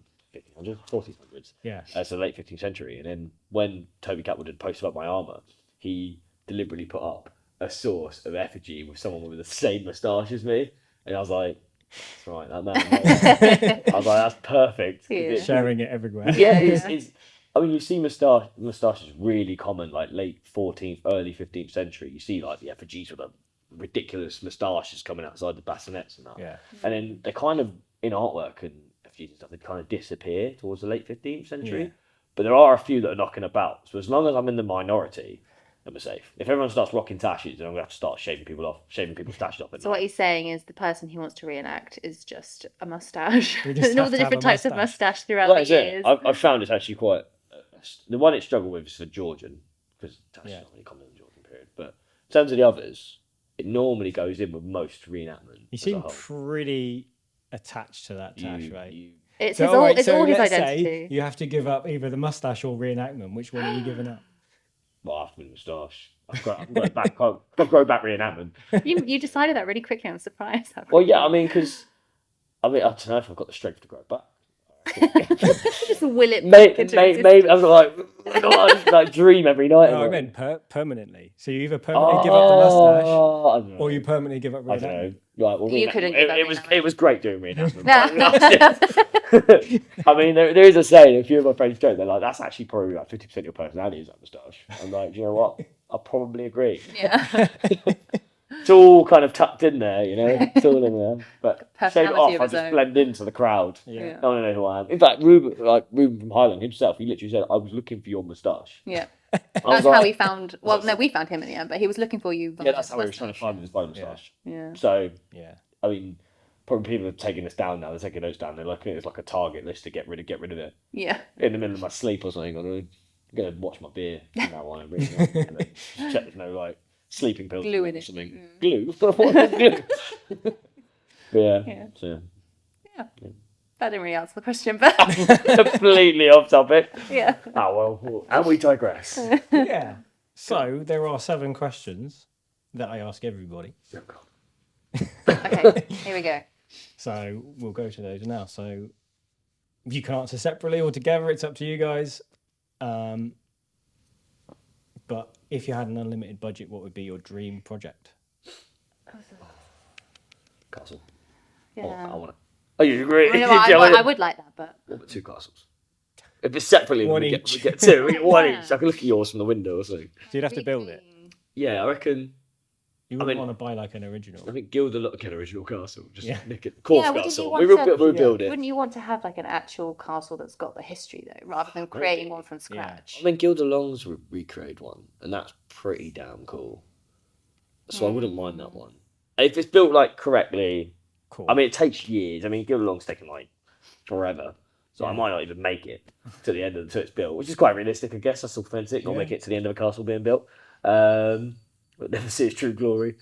Yeah. So late 15th century. And then when Toby Catwell did post about my armour, he deliberately put up a source of effigy with someone with the same moustache as me. And I was like, that's right, that man. I was like, that's perfect. Yeah. Sharing it everywhere. Yeah, it's I mean, you see moustaches really common, like late 14th, early 15th century. You see like the effigies with the ridiculous moustaches coming outside the bassinets and that. Yeah. And then they kind of, in artwork and effigies and stuff, they kind of disappear towards the late 15th century. Yeah. But there are a few that are knocking about. So as long as I'm in the minority, then we're safe. If everyone starts rocking tashes, then I'm going to have to start shaving people's tashes off. So what he's saying is the person he wants to reenact is just a moustache. We just And all have the to have different a types of moustache. moustache throughout Well, the that's it. years. I've found it's actually quite... the one it struggled with is for Georgian, because that's not really common in the Georgian period. But in terms of the others, it normally goes in with most reenactment. You as a seem whole. pretty attached to that tash, right? It's So, alright, all his let's identity. say you have to give up either the mustache or reenactment. Which one are you giving up? Well, after my moustache. I've got back. I've grown back reenactment. You decided that really quickly. I'm surprised. Well, yeah, I mean, because I don't know if I've got the strength to grow it back. Just will it back Maybe, into maybe I'm like dream every night. No, I meant permanently. So you either permanently give up the mustache, I don't know. or you permanentently give up I don't know. reenactment. Right, well, You couldn't give up it was great doing reenactment. existence. I mean, there is a saying. A few of my friends joke. They're like, "That's actually probably like 50% of your personality is that moustache." I'm like, do you know what? I probably agree. Yeah. It's all kind of tucked in there, you know. It's all in there. But shave it Personality off, of I its just own. blend into the crowd. Yeah. No one knows who I am. In fact, Ruben from Highland himself, he literally said, "I was looking for your moustache." Yeah. I That's was how like, we found. Well, no, we found him in the end, but he was looking for you. Yeah, that's how he was trying to find his moustache. Yeah. So, Yeah. I mean, probably people are taking this down now. They're taking those down. They're looking at it as like a target list to get rid of it. Yeah. In the middle of my sleep or something, I'm going to watch my beer from now on. Really, and then check there's no like sleeping pills Glue in or it. something. Glue? What is glue? But Yeah. So That didn't really answer the question, but completely off topic. yeah. Oh well, and we digress. Yeah. So there are 7 questions that I ask everybody. Okay, here we go. So we'll go to those now. So you can answer separately or together. It's up to you guys. But if you had an unlimited budget, what would be your dream project? Castle. Yeah. I want it. Oh, you agree? I, know, I would like that, but What about 2 castles? If it's separately, One we each. get 2. We get 1 Yeah. each. I can look at yours from the window or something. So you'd have to build it. Yeah, I reckon. You wouldn't mean- want to buy like an original. I think Guild a get original castle. Just Yeah. nick it. Corf Yeah, wouldn't you castle. want We'll to- build it. Wouldn't you want to have like an actual castle that's got the history though, rather than creating one from scratch? I mean, Guild Long's recreated one, and that's pretty damn cool. So I wouldn't mind that one. If it's built like correctly, Cool. I mean, it takes years. I mean, Guild Long's taken like forever. So I might not even make it to the end until it's built, which is quite realistic, I guess. That's authentic. Not make it to the end of a castle being built. But never see its true glory.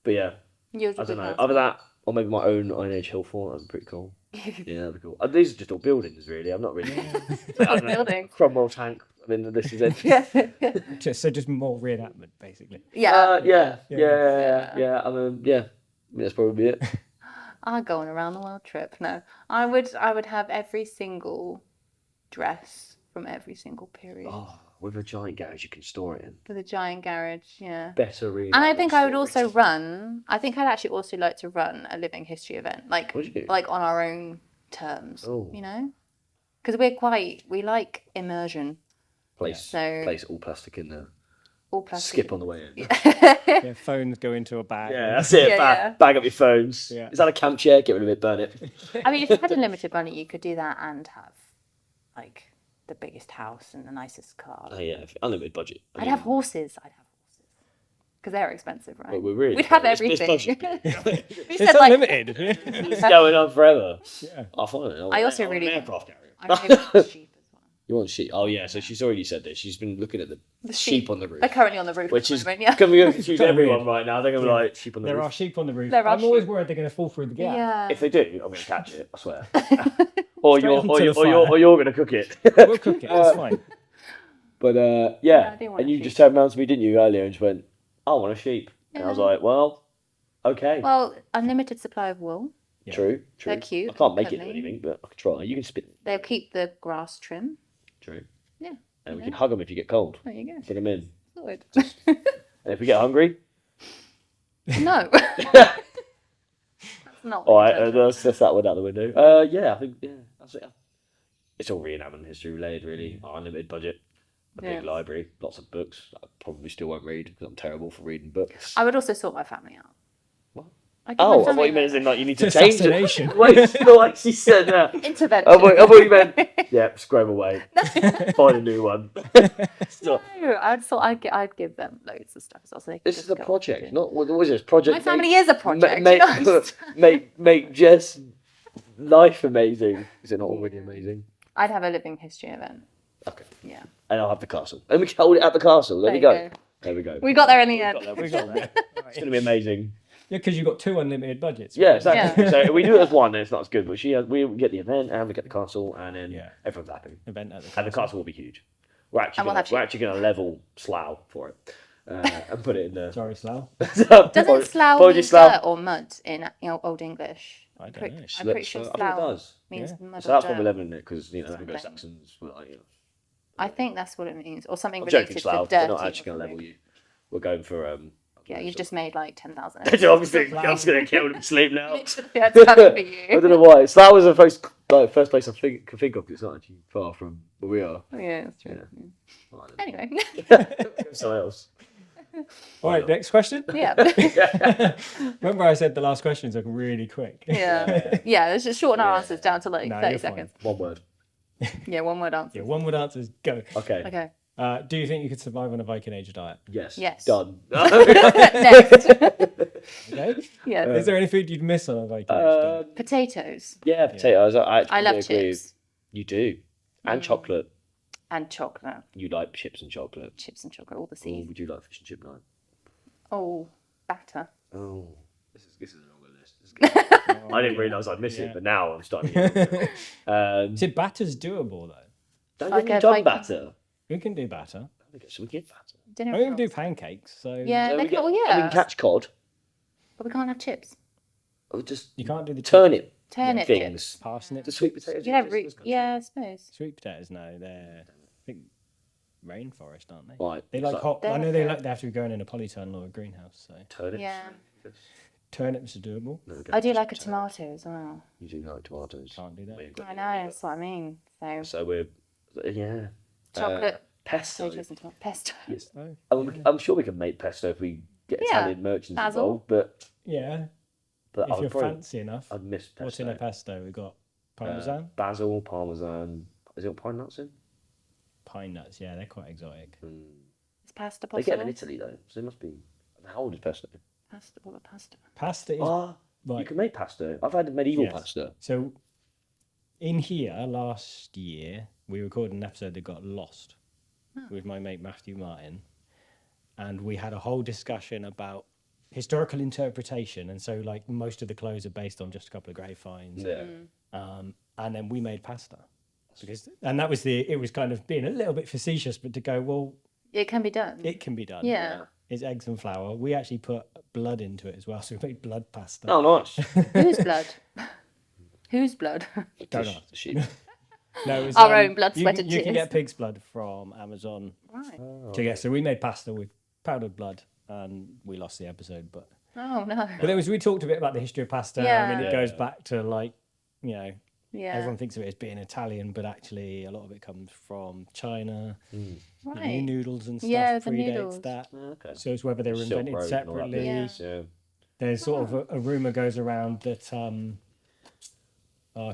But yeah, Yours I would don't be know. nice. Other than that, or maybe my own Iron Age Hill Fort. That'd be pretty cool. Yeah, that'd be cool. These are just all buildings, really. I'm not really. I don't know. Buildings. Cromwell tank. I mean, this is it. Yeah. Just more reenactment, basically. Yeah. Yeah. Yeah. I mean, that's probably it. I'll go on a round the world trip. No, I would have every single dress from every single period With a giant garage you can store it in. with a giant garage. Yeah. Better really. And I think I would also run. I think I'd actually also like to run a living history event, like Would you? like on our own terms. Oh. You know, because we like immersion. Place all plastic in there. all plastic. Skip on the way in. Yeah, phones go into a bag. Yeah, that's it. Bag up your phones. Yeah. Is that a camp chair? Get rid of it, burn it. I mean, if you had unlimited money, you could do that and have like the biggest house and the nicest car. Oh yeah, unlimited budget. I'd have horses. Because they're expensive, right? Well, we're really We'd have it's everything. budget. We It's said like unlimited. It's going on forever. Yeah. I'll find it. I also want really- an aircraft carrier. I really want sheep as well. You want sheep? Oh yeah. So she's already said this. She's been looking at the sheep on the roof, They're currently on the roof. which at is the moment, yeah. going to confuse Kinda everyone weird. right now. They're going to be like sheep on the There roof. are sheep on the roof. There are I'm always sheep. worried they're going to fall through the gap. Yeah. If they do, I'm going to catch it. I swear. or you're onto the or you're going to cook it. We'll cook it. It's fine. But I do want and a you sheep. just turned around to me, didn't you, earlier, and just went, "I want a sheep," and I was Yeah. like, "Well, okay, Well, unlimited supply of wool. Yeah. true. They're cute. I can't make it do cuddly. anything, but I can try. You can spin it. They'll keep the grass trim. True. Yeah. And we Yeah. can hug them if you get cold. There you go. Bring them in. Good. And if we get hungry, No. That's not. all what right, you do. let's that one out the window. Yeah, I think that's it. It's all reenactment history related, really. Our unlimited budget, a big Yeah. library, lots of books. I probably still won't read because I'm terrible for reading books. I would also sort my family out. What? I'd give my Oh, I thought family you meant as in like you need to It's change it. assassination. Wait, it's not like she said that. intervention. I thought you meant, yeah, scrub away. Find a new one. Stop. No, I'd give them loads of stuff as well. So they could This just is a go project, off. not what was this project? My family is a project. Make, you know? make Jess life amazing. Is it not already amazing? I'd have a living history event. Okay, Yeah. and I'll have the castle, and we can hold it at the castle. There we There go. you go. There we go. We got there in the end. We got there. It's going to be amazing. Yeah, because you've got 2 unlimited budgets. Yeah, exactly. Yeah. So if we do it as one, then it's not as good. But we get the event and we get the castle, and then Yeah. everyone's happy. Event at the And the castle will be huge. We're actually And we'll have going to level Slough for it and put it in the. Sorry, Slough. Doesn't slough Apologies, mean Slough. dirt or mud in Old English? I don't Pretty- know. I'm pretty sure I think it slough does. means Yeah. mud So or that's why we're dirt. leveling it because the Something. Anglo-Saxons were like, I think that's what it means, or something I'm related joking, to Slough. dirty. We're not actually going to level you. We're going for Yeah, you've just made like 10,000. Obviously, I'm just going to kill them sleep now. Yeah, it's coming for I you. don't know why. Slough was the first place I can think of because it's not actually far from where we are. Yeah, that's true. Yeah. Yeah. Right, Anyway, Somewhere else. All right, next question. yeah, Remember I said the last questions are really quick. yeah. Let's just shorten our answers down to like No, 30 you're fine. seconds. One word. Yeah, one word answer. Yeah, one word answers, go. Okay. Okay. Do you think you could survive on a Viking Age diet? Yes. Yes. Done. Next. Okay. Yeah. Is there any food you'd miss on a Viking Age diet? Potatoes Yeah, potatoes. I actually I love agree. chips You do. And chocolate. and chocolate. You like chips and chocolate. Chips and chocolate, all the Or C's. would you like fish and chip night? Oh, batter. Oh. This is a longer list. This is good. I didn't realise I'd miss Yeah. it, but now I'm starting to get it. See, batter's doable though. Don't Like get me a done Viking- batter. We can do batter. Should we get batter? Dinner I mean, we rolls. can do pancakes, so Yeah, So they we can, get- well, and we yeah. can catch cod. But we can't have chips. Or just you can't do the turnip Turnip things. chips. parsnip. The sweet potatoes. You can have exist in this country. yeah, I suppose. Sweet potatoes, no, they're I think rainforest, aren't they? Right. They like so hot. I know They're- they have to be growing in a polytunnel or a greenhouse. So turnips. Yeah. turnips are doable. No, I do just like a turnips. tomato as well. You do like tomatoes. Can't do that. We've got- I know, that's what I mean. So, So we're yeah. chocolate, Pesto. potatoes and tomato. Pesto. Yes. Oh, I'm sure we can make pesto if we get Yeah, Italian merchants basil. involved, but yeah. I If would you're probably fancy enough, I'd miss pesto. what's in a pesto? We got parmesan, Basil, parmesan. Is it pine nuts in? pine nuts. Yeah, they're quite exotic. Is pasta They get them in possible? Italy though, so it must be. How old is pesto? Pasta, what about pasta? Pasta is Ah, you right. can make pasta. I've had medieval Yes. pasta. So, in here last year, we recorded an episode that got lost with my mate Matthew Martin, and we had a whole discussion about historical interpretation. And so, like, most of the clothes are based on just a couple of grave finds. Yeah. And then we made pasta and that was it was kind of being a little bit facetious, but to go, well, It can be done. it can be done. Yeah. It's eggs and flour. We actually put blood into it as well, so we made blood pasta. Oh, nice. Whose blood? Whose blood? Don't The ask. sheep. No, it was, Our own blood, you sweat can- and You can tears. get pig's blood from Amazon. Right. So yeah, so we made pasta with powdered blood, and we lost the episode. But Oh no. we talked a bit about the history of pasta. Yeah. I mean, it Yeah, goes yeah. back to like, you know, Yeah. Everyone thinks of it as being Italian, but actually a lot of it comes from China. The Right. new noodles and stuff Yeah, the predates noodles. that. Okay. So it's whether they were Silk invented Road and all that separately. business, yeah. There's sort of a rumor goes around that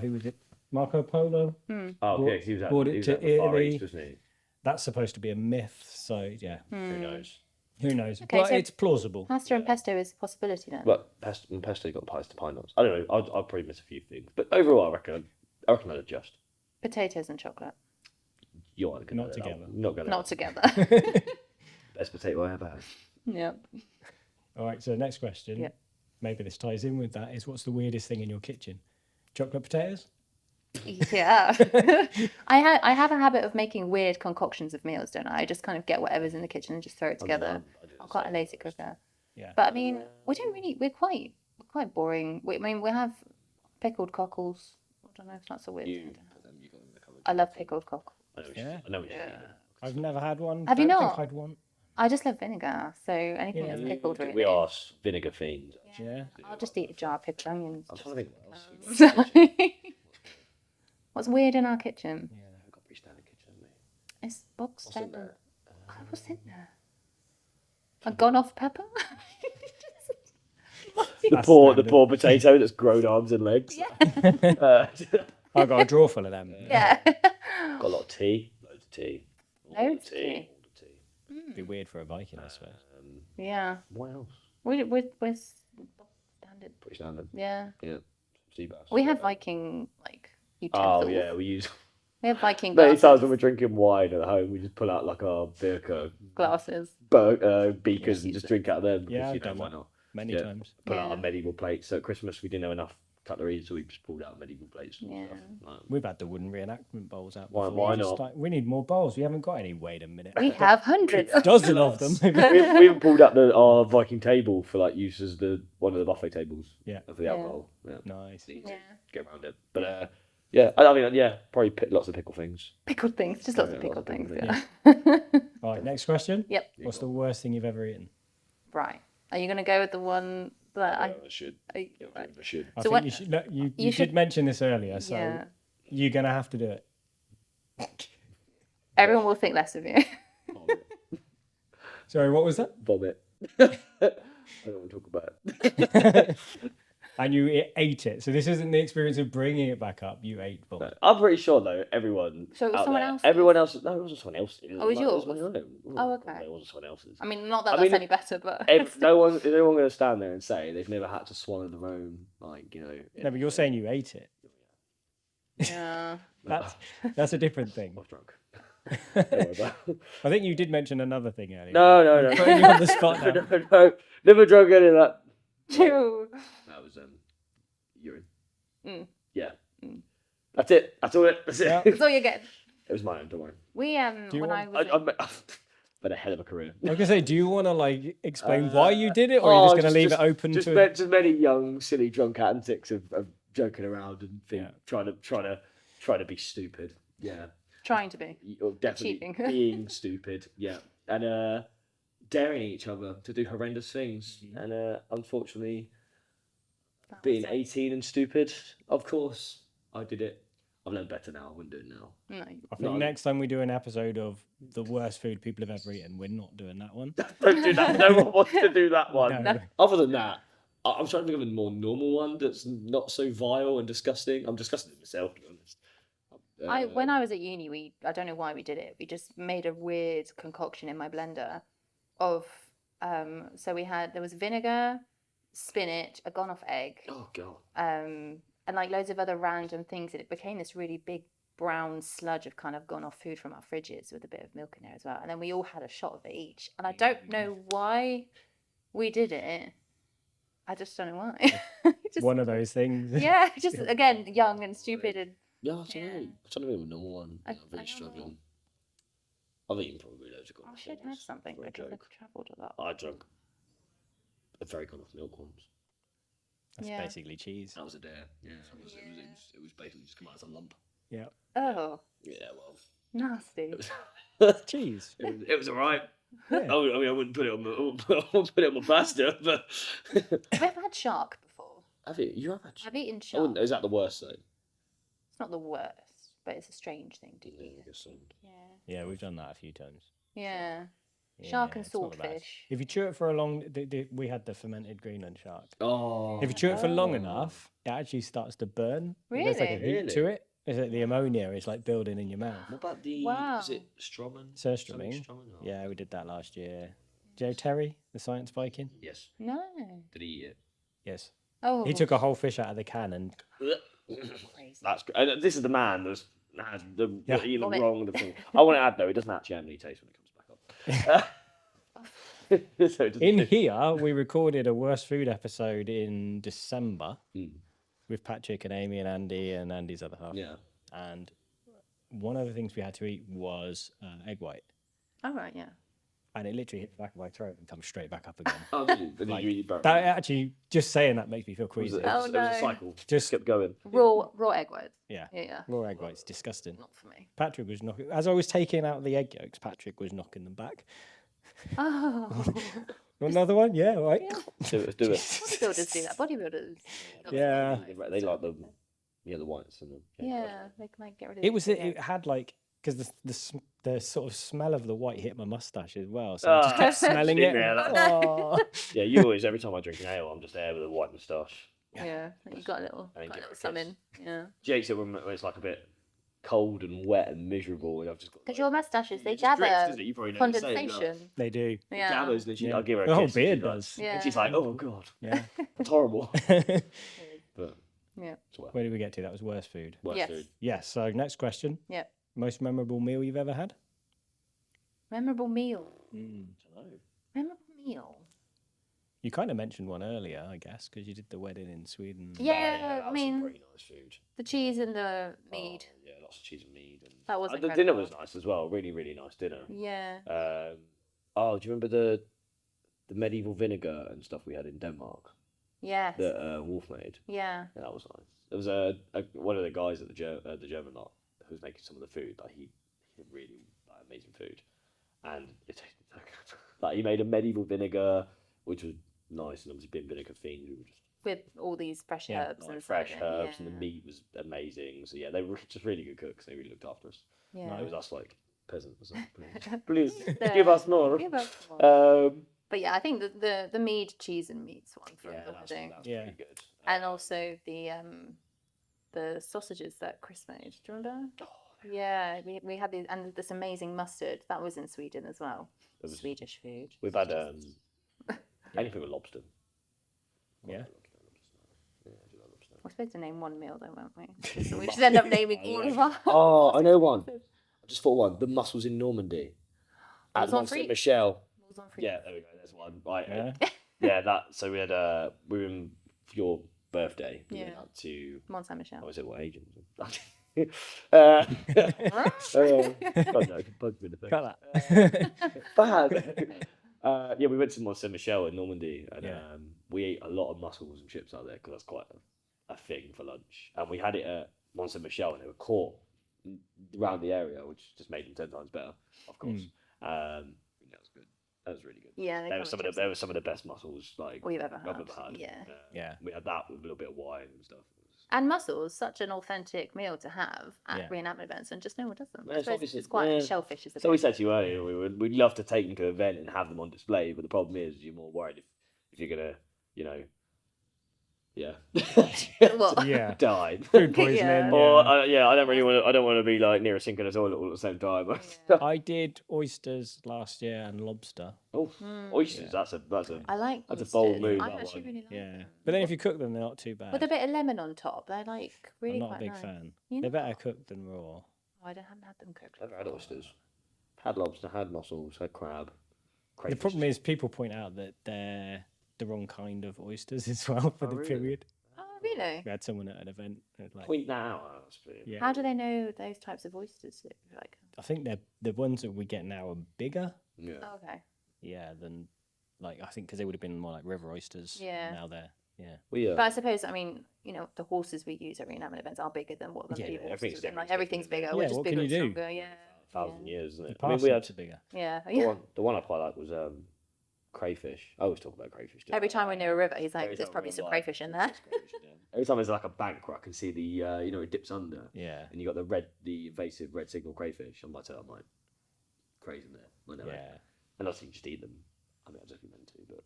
who was it? Marco Polo Oh, okay. He was at, brought he it was to at the Far Italy. East, wasn't he? That's supposed to be a myth. So yeah, Who knows? who knows? Okay, but so- it's plausible. Pasta and pesto is a possibility then. But pesto got pies to pineapples. I don't know. I'll probably miss a few things, but overall, I reckon I'd adjust. Potatoes and chocolate. You aren't gonna Not together. Not gonna. Not together. Best potato I ever had. Yep. All right. So next question. Yeah. Maybe this ties in with that. Is what's the weirdest thing in your kitchen? Chocolate potatoes? Yeah. I have a habit of making weird concoctions of meals, don't I? I just kind of get whatever's in the kitchen and just throw it together. I do the I'm quite a same. lazy cooker. Yeah. But I mean, we're quite boring. We have pickled cockles. I don't know if that's a weird You thing. put them. You got them in the cupboard. I love pickled cockles. Yeah. I know what you mean. I've never had one. Have you Don't not? think I'd want. I just love vinegar, so anything Yeah. that's pickled really. We are vinegar fiends. Yeah. I'll just eat a jar of pickled onions. I'm trying to think what else. So- What's weird in our kitchen? Yeah, we've got a pretty standard kitchen, haven't we? It's box What's in standard. there? Oh, what's in there? A gone off pepper? The That's poor standard. potato that's grown arms and legs. Yeah. I've got a drawer full of them. Yeah. Got a lot of tea. Loads of tea. Loads of tea. All the tea. It'd be weird for a Viking, I suppose. Yeah. What else? We're standard. Pretty standard. Yeah. Yeah. Sea bass. We have Viking like utensils. Oh yeah, we use We have Viking many glasses, times when we're drinking wine at home, we just pull out like our beer glasses. beakers and just drink out of them. Yeah, because, I've you know, done why that not? many Yeah. times. Pull out Yeah. our medieval plates. So at Christmas we didn't have enough cutlery, so we just pulled out medieval plates. And Yeah. stuff. Like, We've had the wooden reenactment bowls out. Why- before. why Just not? like, we need more bowls. We haven't got any. Wait a minute. We have hundreds. Dozen of them. we even pulled out our Viking table for like use as one of the buffet tables. Yeah. For the Yeah. alcohol. Yeah. Nice. Easy to Yeah. get around it. But yeah, I mean, yeah, probably lots of pickle things. Pickled things, just lots Yeah, of pickled lots of things. pickled Yeah. All right, next question. Yep. What's the worst thing you've ever eaten? Right. Are you going to go with the one that I should. I I should. I So think what- you should. Look, you you should- did mention this earlier, so Yeah. you're gonna have to do it. Everyone will think less of you. Sorry, what was that? Vomit. I don't want to talk about it. And you ate it. So this isn't the experience of bringing it back up. You ate vomit. I'm pretty sure though, everyone. So it was out someone there, else's? Everyone else. No, it wasn't someone else's. Oh, it was yours? my own. Oh, okay. It wasn't someone else's. I mean, not that I that's mean, any better, but No one is going to stand there and say they've never had to swallow their own, like, you know. No, but you're saying you ate it. yeah. That's a different thing. I was drunk. Don't worry about it. I think you did mention another thing earlier. No. Putting you on the spot now. no. Never drunk any of that. True. That was urine. Mm. Yeah. That's it. That's all. That's it. Yeah. That's all you get. It was my own. Don't worry. We Do you when I want- was I've had a hell of a career. I was gonna say, do you want to like explain why you did it, or are you just gonna leave it open just to? just many young, silly, drunk antics of joking around and trying to be stupid. Yeah, trying to be. Or definitely Achieving. being stupid. Yeah, and daring each other to do horrendous things. And unfortunately, That being was it. 18 and stupid, of course, I did it. I've learned better now. I wouldn't do it now. No. I think No. next time we do an episode of the worst food people have ever eaten, we're not doing that one. Don't do that. No one wants to do that one. No. Other than that, I'm trying to think of a more normal one that's not so vile and disgusting. I'm disgusting with myself, to be honest. When I was at uni, I don't know why we did it. We just made a weird concoction in my blender of so there was vinegar, spinach, a gone off egg, Oh god. and like loads of other random things, and it became this really big brown sludge of kind of gone off food from our fridges with a bit of milk in there as well. And then we all had a shot of it each. And I don't know why we did it. I just don't know why. Just, One of those things. yeah, just again young and stupid and Yeah, I don't know. I'm trying to think of a normal one. I- I'm really I don't struggling. I've eaten probably loads of gone I off should things have something for a because joke. I've travelled a lot. I drank a very gone off milk once. That's Yeah. basically cheese. That was a dare. Yeah, it was basically just come out as a lump. Yeah. Oh, Yeah, well, nasty. it was, Cheese. it was alright. Yeah. I mean, I wouldn't put it on my, I wouldn't put it on my pasta, but Have you ever had shark before? have you? You have had. I've eaten I shark. wouldn't- is that the worst though? It's not the worst, but it's a strange thing to eat. I guess so. Yeah. Yeah, we've done that a few times. Yeah. Shark and it's not the best. swordfish. If you chew it for a long, we had the fermented Greenland shark. Oh. If you chew it for long enough, it actually starts to burn. There's like a Really? heat to it. It's like the ammonia is like building in your mouth. What about the? Wow. Is it Strommen? Surströmming. Something Strommen, or- Yeah, we did that last year. Do you know Terry, the science Viking? Yes. No. Did he eat it? Yes. Oh. He took a whole fish out of the can and Crazy. That's good. And this is the man that's had the eating the Vomit. wrong the thing. I want to add though, it doesn't actually have any taste when it comes back up. So it doesn't in taste- here, we recorded a worst food episode in December Mm. with Patrick and Amy and Andy's other half. Yeah. And one of the things we had to eat was egg white. All right. Yeah. And it literally hit the back of my throat and comes straight back up again. Oh, did you? Did Like, you eat Barrow? That actually, just saying that makes me feel It was, queasy. it was, Oh, it was a no. cycle. Just Kept going. Raw egg whites. yeah, Yeah. raw egg white's disgusting. Not for me. Patrick was knocking, as I was taking out the egg yolks, Patrick was knocking them back. Oh. Want another one? Yeah, all right. Do it. Do it. Bodybuilders do that. Bodybuilders. Yeah. They like the whites and the Yeah. They can like get rid of. It was. the It had like because the sort of smell of the white hit my mustache as well, so I just kept smelling it. Yeah, Oh. Yeah, you always every time I drink an ale, I'm just there with a white moustache. Yeah. You got a little. I think Got a give little it a something. Yeah. Jake's it when it's like a bit cold and wet and miserable, and I've just got. Because Like, your mustaches, they it just drips, gather doesn't it? You probably know the same, condensation. They do. Yeah. Gathers, and she, Yeah. I'll give her a The whole kiss, and beard she's like- does. Yeah. And she's like, "Oh god, Yeah. it's horrible." Where But Yeah. it's well, did we get to? That was worst food. worst Yes. food. Yes. So next question. Yep. Most memorable meal you've ever had? Memorable meal. Hello. Memorable meal. You kind of mentioned one earlier, I guess, because you did the wedding in Sweden. Yeah, that I was mean, some pretty nice food. the cheese and the mead. Oh, yeah, lots of cheese and mead. And That was the dinner incredible. was nice as well. Really, really nice dinner. Yeah. Oh, do you remember the medieval vinegar and stuff we had in Denmark Yes. that Wolf made? Yeah. Yeah, that was nice. There was one of the guys at the German lot who was making some of the food. Like he did really amazing food, and it tasted so good. Like he made a medieval vinegar, which was nice, and obviously being vinegar fiends, we were just With all these fresh Yeah, herbs like and fresh stuff. herbs, and the Yeah. meat was amazing. So yeah, they were just really good cooks. They really looked after us. Yeah. It was us like peasants. Please Yeah. give us more. Give us more. But yeah, I think the mead, cheese, and meats one for Yeah, the that's wedding. Yeah. pretty good. And also the sausages that Chris made. Do you remember? Yeah, we had these, and this amazing mustard that was in Sweden as well. There was- Swedish food. We've had anything with lobster. Yeah. We're supposed to name one meal though, weren't we? So we should end up naming all of our. Oh, I know one. I just thought one. The mussels in Normandy. At Mussels on Mont Saint Free? Michel. Meals on fruit. Yeah, there we go. There's one. Right. Yeah. Yeah, that. So we had we were in for your birthday. We went Yeah. out to. Mont Saint Michel. I was at what agent? God, no, bug me in the face. Cut that. Bad. Yeah, we went to Mont Saint Michel in Normandy, and Yeah. we ate a lot of mussels and chips out there because that's quite a thing for lunch. And we had it at Mont Saint Michel, and they were caught around the area, which just made them 10 times better, of course. That was good. That was really good. Yeah, They were some of the best mussels like we've ever I've had. ever had. Yeah. Yeah. We had that with a little bit of wine and stuff. And mussels, such an authentic meal to have at Yeah. reenactment events, and just no one does them. Yeah, it's I suppose obviously- it's quite yeah. shellfish is a So we bit. said to you earlier, we'd love to take them to an event and have them on display, but the problem is you're more worried if you're gonna, What? Yeah. die. Food poisoning. Yeah. Or I don't really want to. I don't want to be like near a sink and a toilet all at the same time. I did oysters last year and lobster. Oh, oysters. That's a I like That's a oysters. bold move, I that actually one. really like Yeah. them. But then if you cook them, they're not too bad. With a bit of lemon on top, they're like really I'm not quite a big nice. fan. You're They're better not? cooked than raw. Oh, haven't had them cooked. I've had oysters, had lobster, had mussels, had crab. The Crayfish. problem is people point out that they're the wrong kind of oysters as well for the really? period. Oh, really? We had someone at an event who was like, Point that out. That's brilliant. yeah. How do they know those types of oysters? Like, I think they're the ones that we get now are bigger. Yeah. oh, okay. Yeah, than like I think because they would have been more like river oysters. Yeah. Now they're But I suppose, I mean, the horses we use at reenactment events are bigger than what the Yeah, medieval everything's horses would have been. Like, different, everything's bigger. Yeah, We're just what bigger can and you do? stronger. Yeah. 1,000 years, isn't the it? I mean, we had parsnips are bigger. Yeah. the one I quite liked was crayfish. I always talk about crayfish. don't Every I? time we're near a river, he's like, Every there's time probably we're some like, crayfish in there. "There's crayfish in there." Every time there's like a bank where I can see the, you know, it dips under. Yeah. And you got the invasive red signal crayfish. I'm like, crazy in there. I know. Yeah. And obviously you just eat them. I mean, I just meant to, but.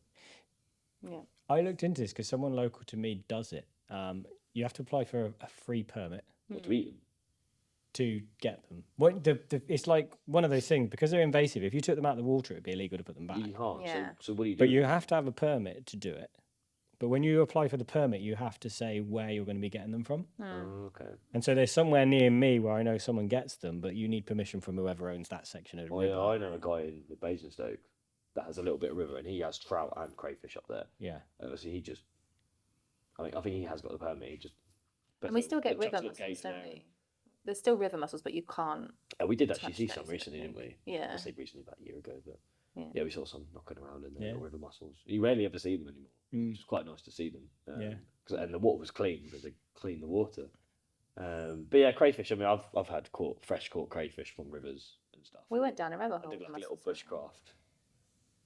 Yeah. I looked into this because someone local to me does it. You have to apply for a free permit What, to eat them? to get them. It's like one of those things, because they're invasive. If you took them out of the water, it'd be illegal to put them back. You can't. Yeah. So what do you do? But you have to have a permit to do it. But when you apply for the permit, you have to say where you're going to be getting them from. Oh, okay. And so there's somewhere near me where I know someone gets them, but you need permission from whoever owns that section of the Oh, river. yeah, I know a guy in Basingstoke that has a little bit of river, and he has trout and crayfish up there. Yeah. Obviously, I think he has got the permit. He just. And we still get chucks river a little mussels, gate don't there. we? There's still river mussels, but you can't. We did actually touch see those, some I recently, think. didn't we? Yeah. I say recently, about a year ago, but Yeah. we saw some knocking around in the Yeah. little river mussels. You rarely ever see them anymore. Mm. Which is quite nice to see them. Yeah. And the water was clean because they cleaned the water. But yeah, crayfish. I mean, I've had fresh caught crayfish from rivers and stuff. We went down a rabbit I hole. did with like a little mussels. bushcraft.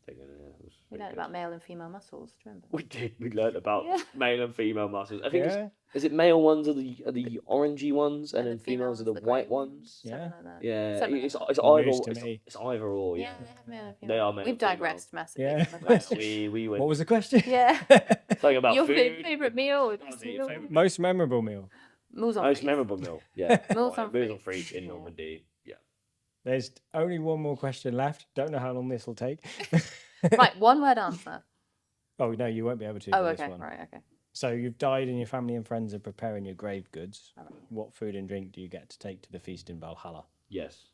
Thing, and, it was We really learned good. about male and female mussels. Do you remember? We did. We learned about Yeah. male and female mussels. I think Yeah. is it male ones are the orangey ones, and then the females are the grey white ones. Something Yeah. like that. Yeah, Something it's like it's that. either News to me. it's either or. Yeah, Yeah, they have male and female. They are male We've and female. digressed massively. Yeah. from the Well, question. we went What was the question? Yeah. talking about Your food. favourite meal? What was it, your favourite Most memorable meal. Moules en Most frites. memorable meal. Yeah, Moules en Moules en frites. frites in Yeah. Normandy. Yeah. There's only one more question left. Don't know how long this will take. Right, one word answer. Oh, no, you won't be able to Oh, for okay, this one. right, okay. So you've died and your family and friends are preparing your grave goods. What food and drink do you get to take to the feast in Valhalla? Yes.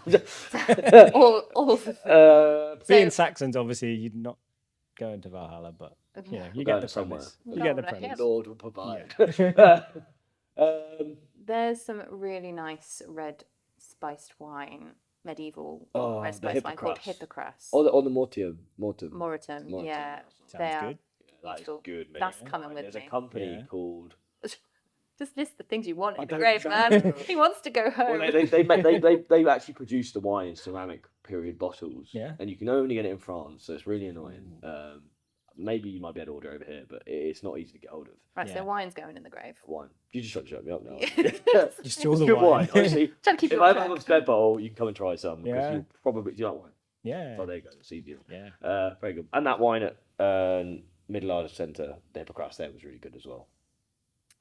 All of the Being Saxons, obviously, you're not going to Valhalla, but you know, you Going get the somewhere. premise. We're You get the going premise. Lord will provide. There's some really nice red spiced wine, medieval Oh, red the spiced wine called Hippocras. Hippocras. Or the Mortium. Moritum, yeah. Sounds they are good. That is beautiful. good, mate. That's coming with There's me. a company Yeah. called. Just list the things you want I in the don't grave, know. man. He wants to go home. Well, they actually produce the wine in ceramic period bottles. Yeah. And you can only get it in France, so it's really annoying. Maybe you might be able to order over here, but it's not easy to get hold of. Right, Yeah. so wine's going in the grave. Wine. You just trying to shut me up now. Just all It's the good wine. wine. Honestly, Trying to keep if it I on have a track. spare bottle, you can come and try some because Yeah. you'll probably do you like wine. Yeah. Oh, there you go. It's easier. Yeah. Very good. And that wine at Middle Irish Centre, the Hippocras there was really good as well.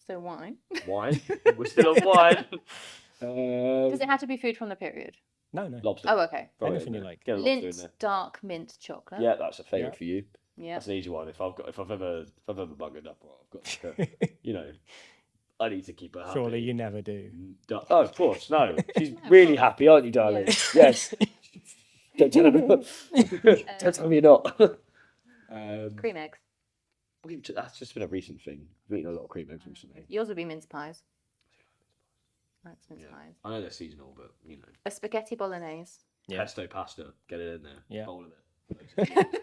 So wine. Wine. We're still on wine. Does it have to be food from the period? No, no. Lobster. Oh, okay. Throw it in Anything you there. like. Get a lobster in Lint, there. dark mint chocolate. Yeah, that's a favourite Yeah. for you. Yeah. That's an easy one. If I've ever buggered up, or I've got you know, I need to keep her happy. Surely you never do. Oh, of course, no. She's really happy, aren't you, darling? Yes. Don't tell her. Don't tell me you're not. Cream eggs. That's just been a recent thing. I've eaten a lot of cream eggs recently. Yours would be mince pies. That's mince pies. I know they're seasonal, but you know, A spaghetti bolognese. Yeah. pesto pasta, get it in there. Yeah. Bowl of it.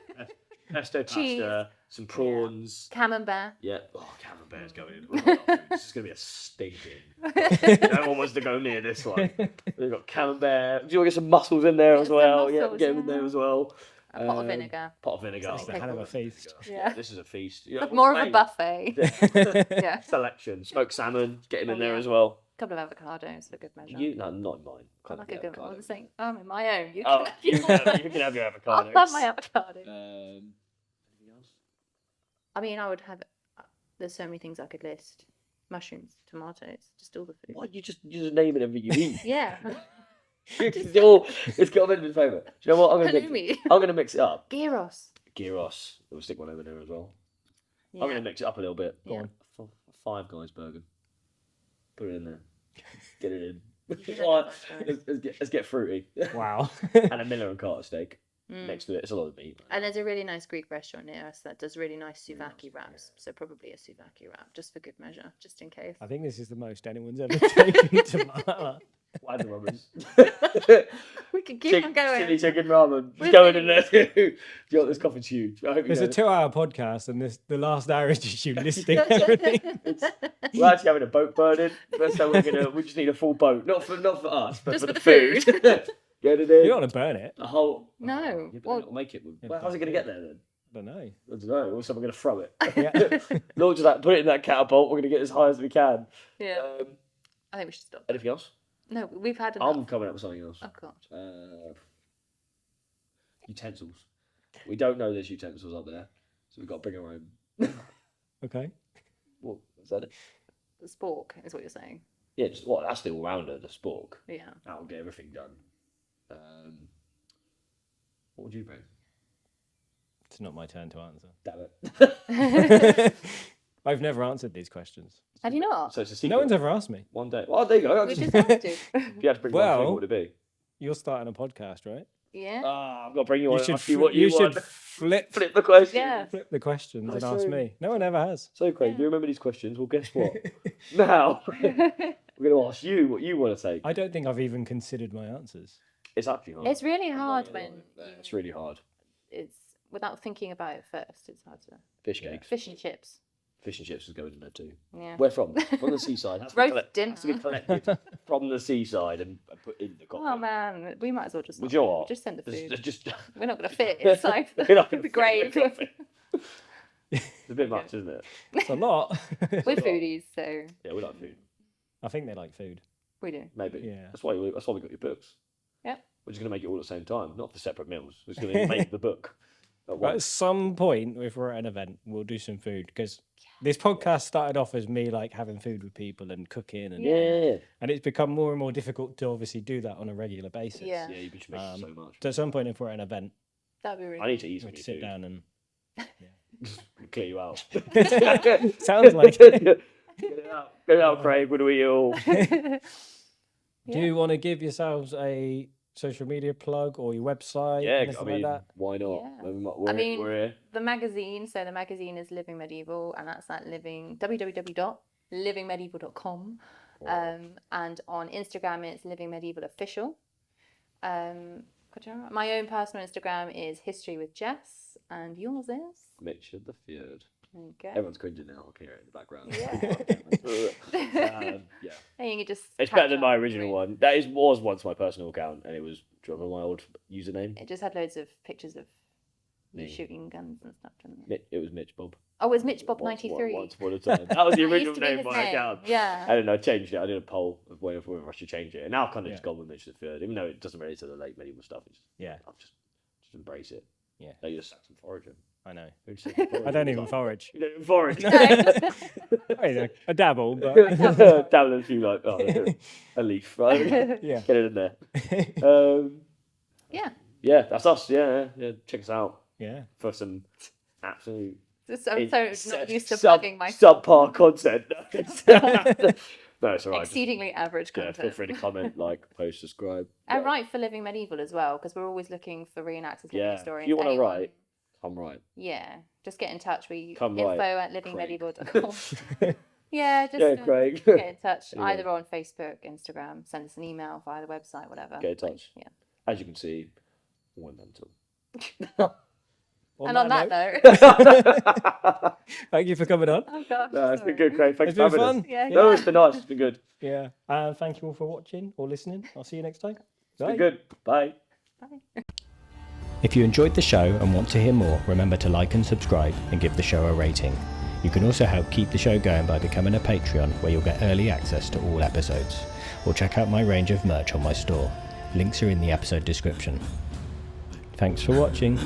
Pesto Cheese. pasta, some prawns. Camembert. Yeah. Oh, camembert's going in. Oh, this is going to be a stinking. No one wants to go near this one. We've got camembert. Do you want to get some mussels in there Get as some well? Yeah, mussels, get them in yeah. there as well. A pot of vinegar. Pot of vinegar. It's a hell of a feast. Yeah. This is a feast. Yeah, More of a mate. buffet. Yeah. Selection. Smoked salmon. Get him in Oh, there yeah. as well. A couple of avocados for good measure. You no, not in mine. I Can't like have a the good one. I avocado. was saying, I'm in my own. You Oh, can you have can yours. have, you can have your I avocado. love my avocado. Anything else? I mean, I would have. There's so many things I could list: mushrooms, tomatoes, just all the food. Why you just name it everything you eat? Yeah. It's got a bit of favour. Do you know what? Halloumi. I'm gonna mix it up. Gyros. Gyros. We'll stick one over there as well. Yeah. I'm gonna mix it up a little bit. Yeah. A Five Guys burger. Put it in there. Get it in. You don't Alright, know Five Guys. let's get fruity. Wow. And a Miller and Carter steak next to it. It's a lot of meat. And there's a really nice Greek restaurant near us that does really nice souvlaki wraps. So probably a souvlaki wrap, just for good measure, just in case. I think this is the most anyone's ever taken to Valhalla. Why the rubbers? We can keep on going. Chili chicken ramen. We're Just going in there too. Do you know what? This coffee's huge. I hope you It's a know. 2-hour podcast, and the last hour is just you listing everything. We're actually having a boat burning. That's how we just need a full boat. Not for us, but Just for for the the food. Get it in. You don't want to burn it. The whole. No. Yeah, but Well- it'll make it. Well, how's it going to get there then? don't know. I don't know. Also, we're going to throw it. Yeah. Launch that, put it in that catapult. We're going to get as high as we can. Yeah. I think we should stop. Anything else? No, we've had enough. I'm coming up with something else. Oh god. Utensils. We don't know there's utensils up there, so we've got to bring our own. Okay. What is that? The spork is what you're saying. Yeah, just that's the all-rounder, the spork. Yeah. That'll get everything done. What would you bring? It's not my turn to answer. Damn it. I've never answered these questions. Have you not? So it's a secret. No one's ever asked me. One day. Well, there you go. We just have to. If you had to bring one thing, what would it be? You're starting a podcast, right? Yeah. I've got to bring you on and ask you what you you want. should flip Flip the question. Yeah. flip the questions and That's ask so- me. No one ever has. So, Craig, do you remember these questions? Well, guess what? Now, we're going to ask you what you want to say. I don't think I've even considered my answers. It's actually hard. It's really hard when It's really hard. it's without thinking about it first. It's hard to. Fish cakes. Fish and chips. Fish and chips is going in there too. Yeah. Where from? From the seaside. Has to be Roast dinner. has to be collected from the seaside and put in the coffee. Oh man, we might as well just. Would not you know do it. what? Just send the food. Just We're not going to fit inside We're not gonna the fit grave. in the coffee. It's a bit much, isn't it? It's a lot. We're foodies, so Yeah, we like food. I think they like food. we do. Maybe. Yeah. That's why we got your books. Yeah. We're just going to make it all at the same time, not for separate meals. We're just going to make the book at At once. some point, if we're at an event, we'll do some food because this podcast started off as me like having food with people and cooking, and Yeah. and it's become more and more difficult to obviously do that on a regular basis. Yeah. Yeah, you've been making so much. So at some point, if we're at an event, That'd be really. I need to eat we some have of to your sit food. down and Clear you out. sounds like it. Get it out, Craig. What do we all? Do you want to give yourselves a social media plug or your website? Yeah, anything I mean, like that? why not? Yeah. We're, I mean, we're here. The magazine. So the magazine is Living Medieval, and that's at www.livingmedieval.com. And on Instagram, it's Living Medieval Official. My own personal Instagram is History with Jess, and yours is. Mitch of the Fyrd. There you go. Everyone's cringing now. I can hear it in the background. Yeah. Yeah. And you can just. It's catch better than up my with original me. one. That was once my personal account, and it was. Do you remember my old username? It just had loads of pictures of you Me. shooting guns and stuff. Didn't it? It was Mitch Bob. Oh, it was Mitch Bob Once 93. upon a time. That was the That used original to be name his of my name. account. Yeah. I don't know. I changed it. I did a poll of whether I should change it, and now I've kind of just Yeah. gone with Mitch the Third, even though it doesn't relate to the late medieval stuff. It's Yeah, I've just embrace it. Yeah. They just sack some foraging. I know. Who said foraging? I don't even forage. You don't even forage. I dabble, but Dabble in a few like a leaf, right? yeah. Get it in there. Yeah. Yeah, that's us. Yeah. Check us out Yeah. for some absolute I'm so not used to sub- plugging myself. subpar content. No, it's alright. Exceedingly average Yeah, content. feel free to comment, like, post, subscribe. And write for Living Medieval as well, because we're always looking for reenactors, living Yeah, if historians. you wanna anyone- write, I'm right. Yeah, just get in touch. Come info write, at livingmedieval.com. Yeah, just Yeah, Craig. get in touch Anyway. either on Facebook, Instagram, send us an email via the website, whatever. Get in touch. Yeah. As you can see, we're mental. And on that note, Thank you for coming on. oh gosh, No, it's been sorry. good, Craig. Thanks It's for been having fun. us. Yeah, No, yeah. it's been nice. It's been good. Yeah. And thank you all for watching or listening. I'll see you next time. It's been good. Bye. If you enjoyed the show and want to hear more, remember to like and subscribe and give the show a rating. You can also help keep the show going by becoming a Patreon, where you'll get early access to all episodes. Or check out my range of merch on my store. Links are in the episode description. Thanks for watching.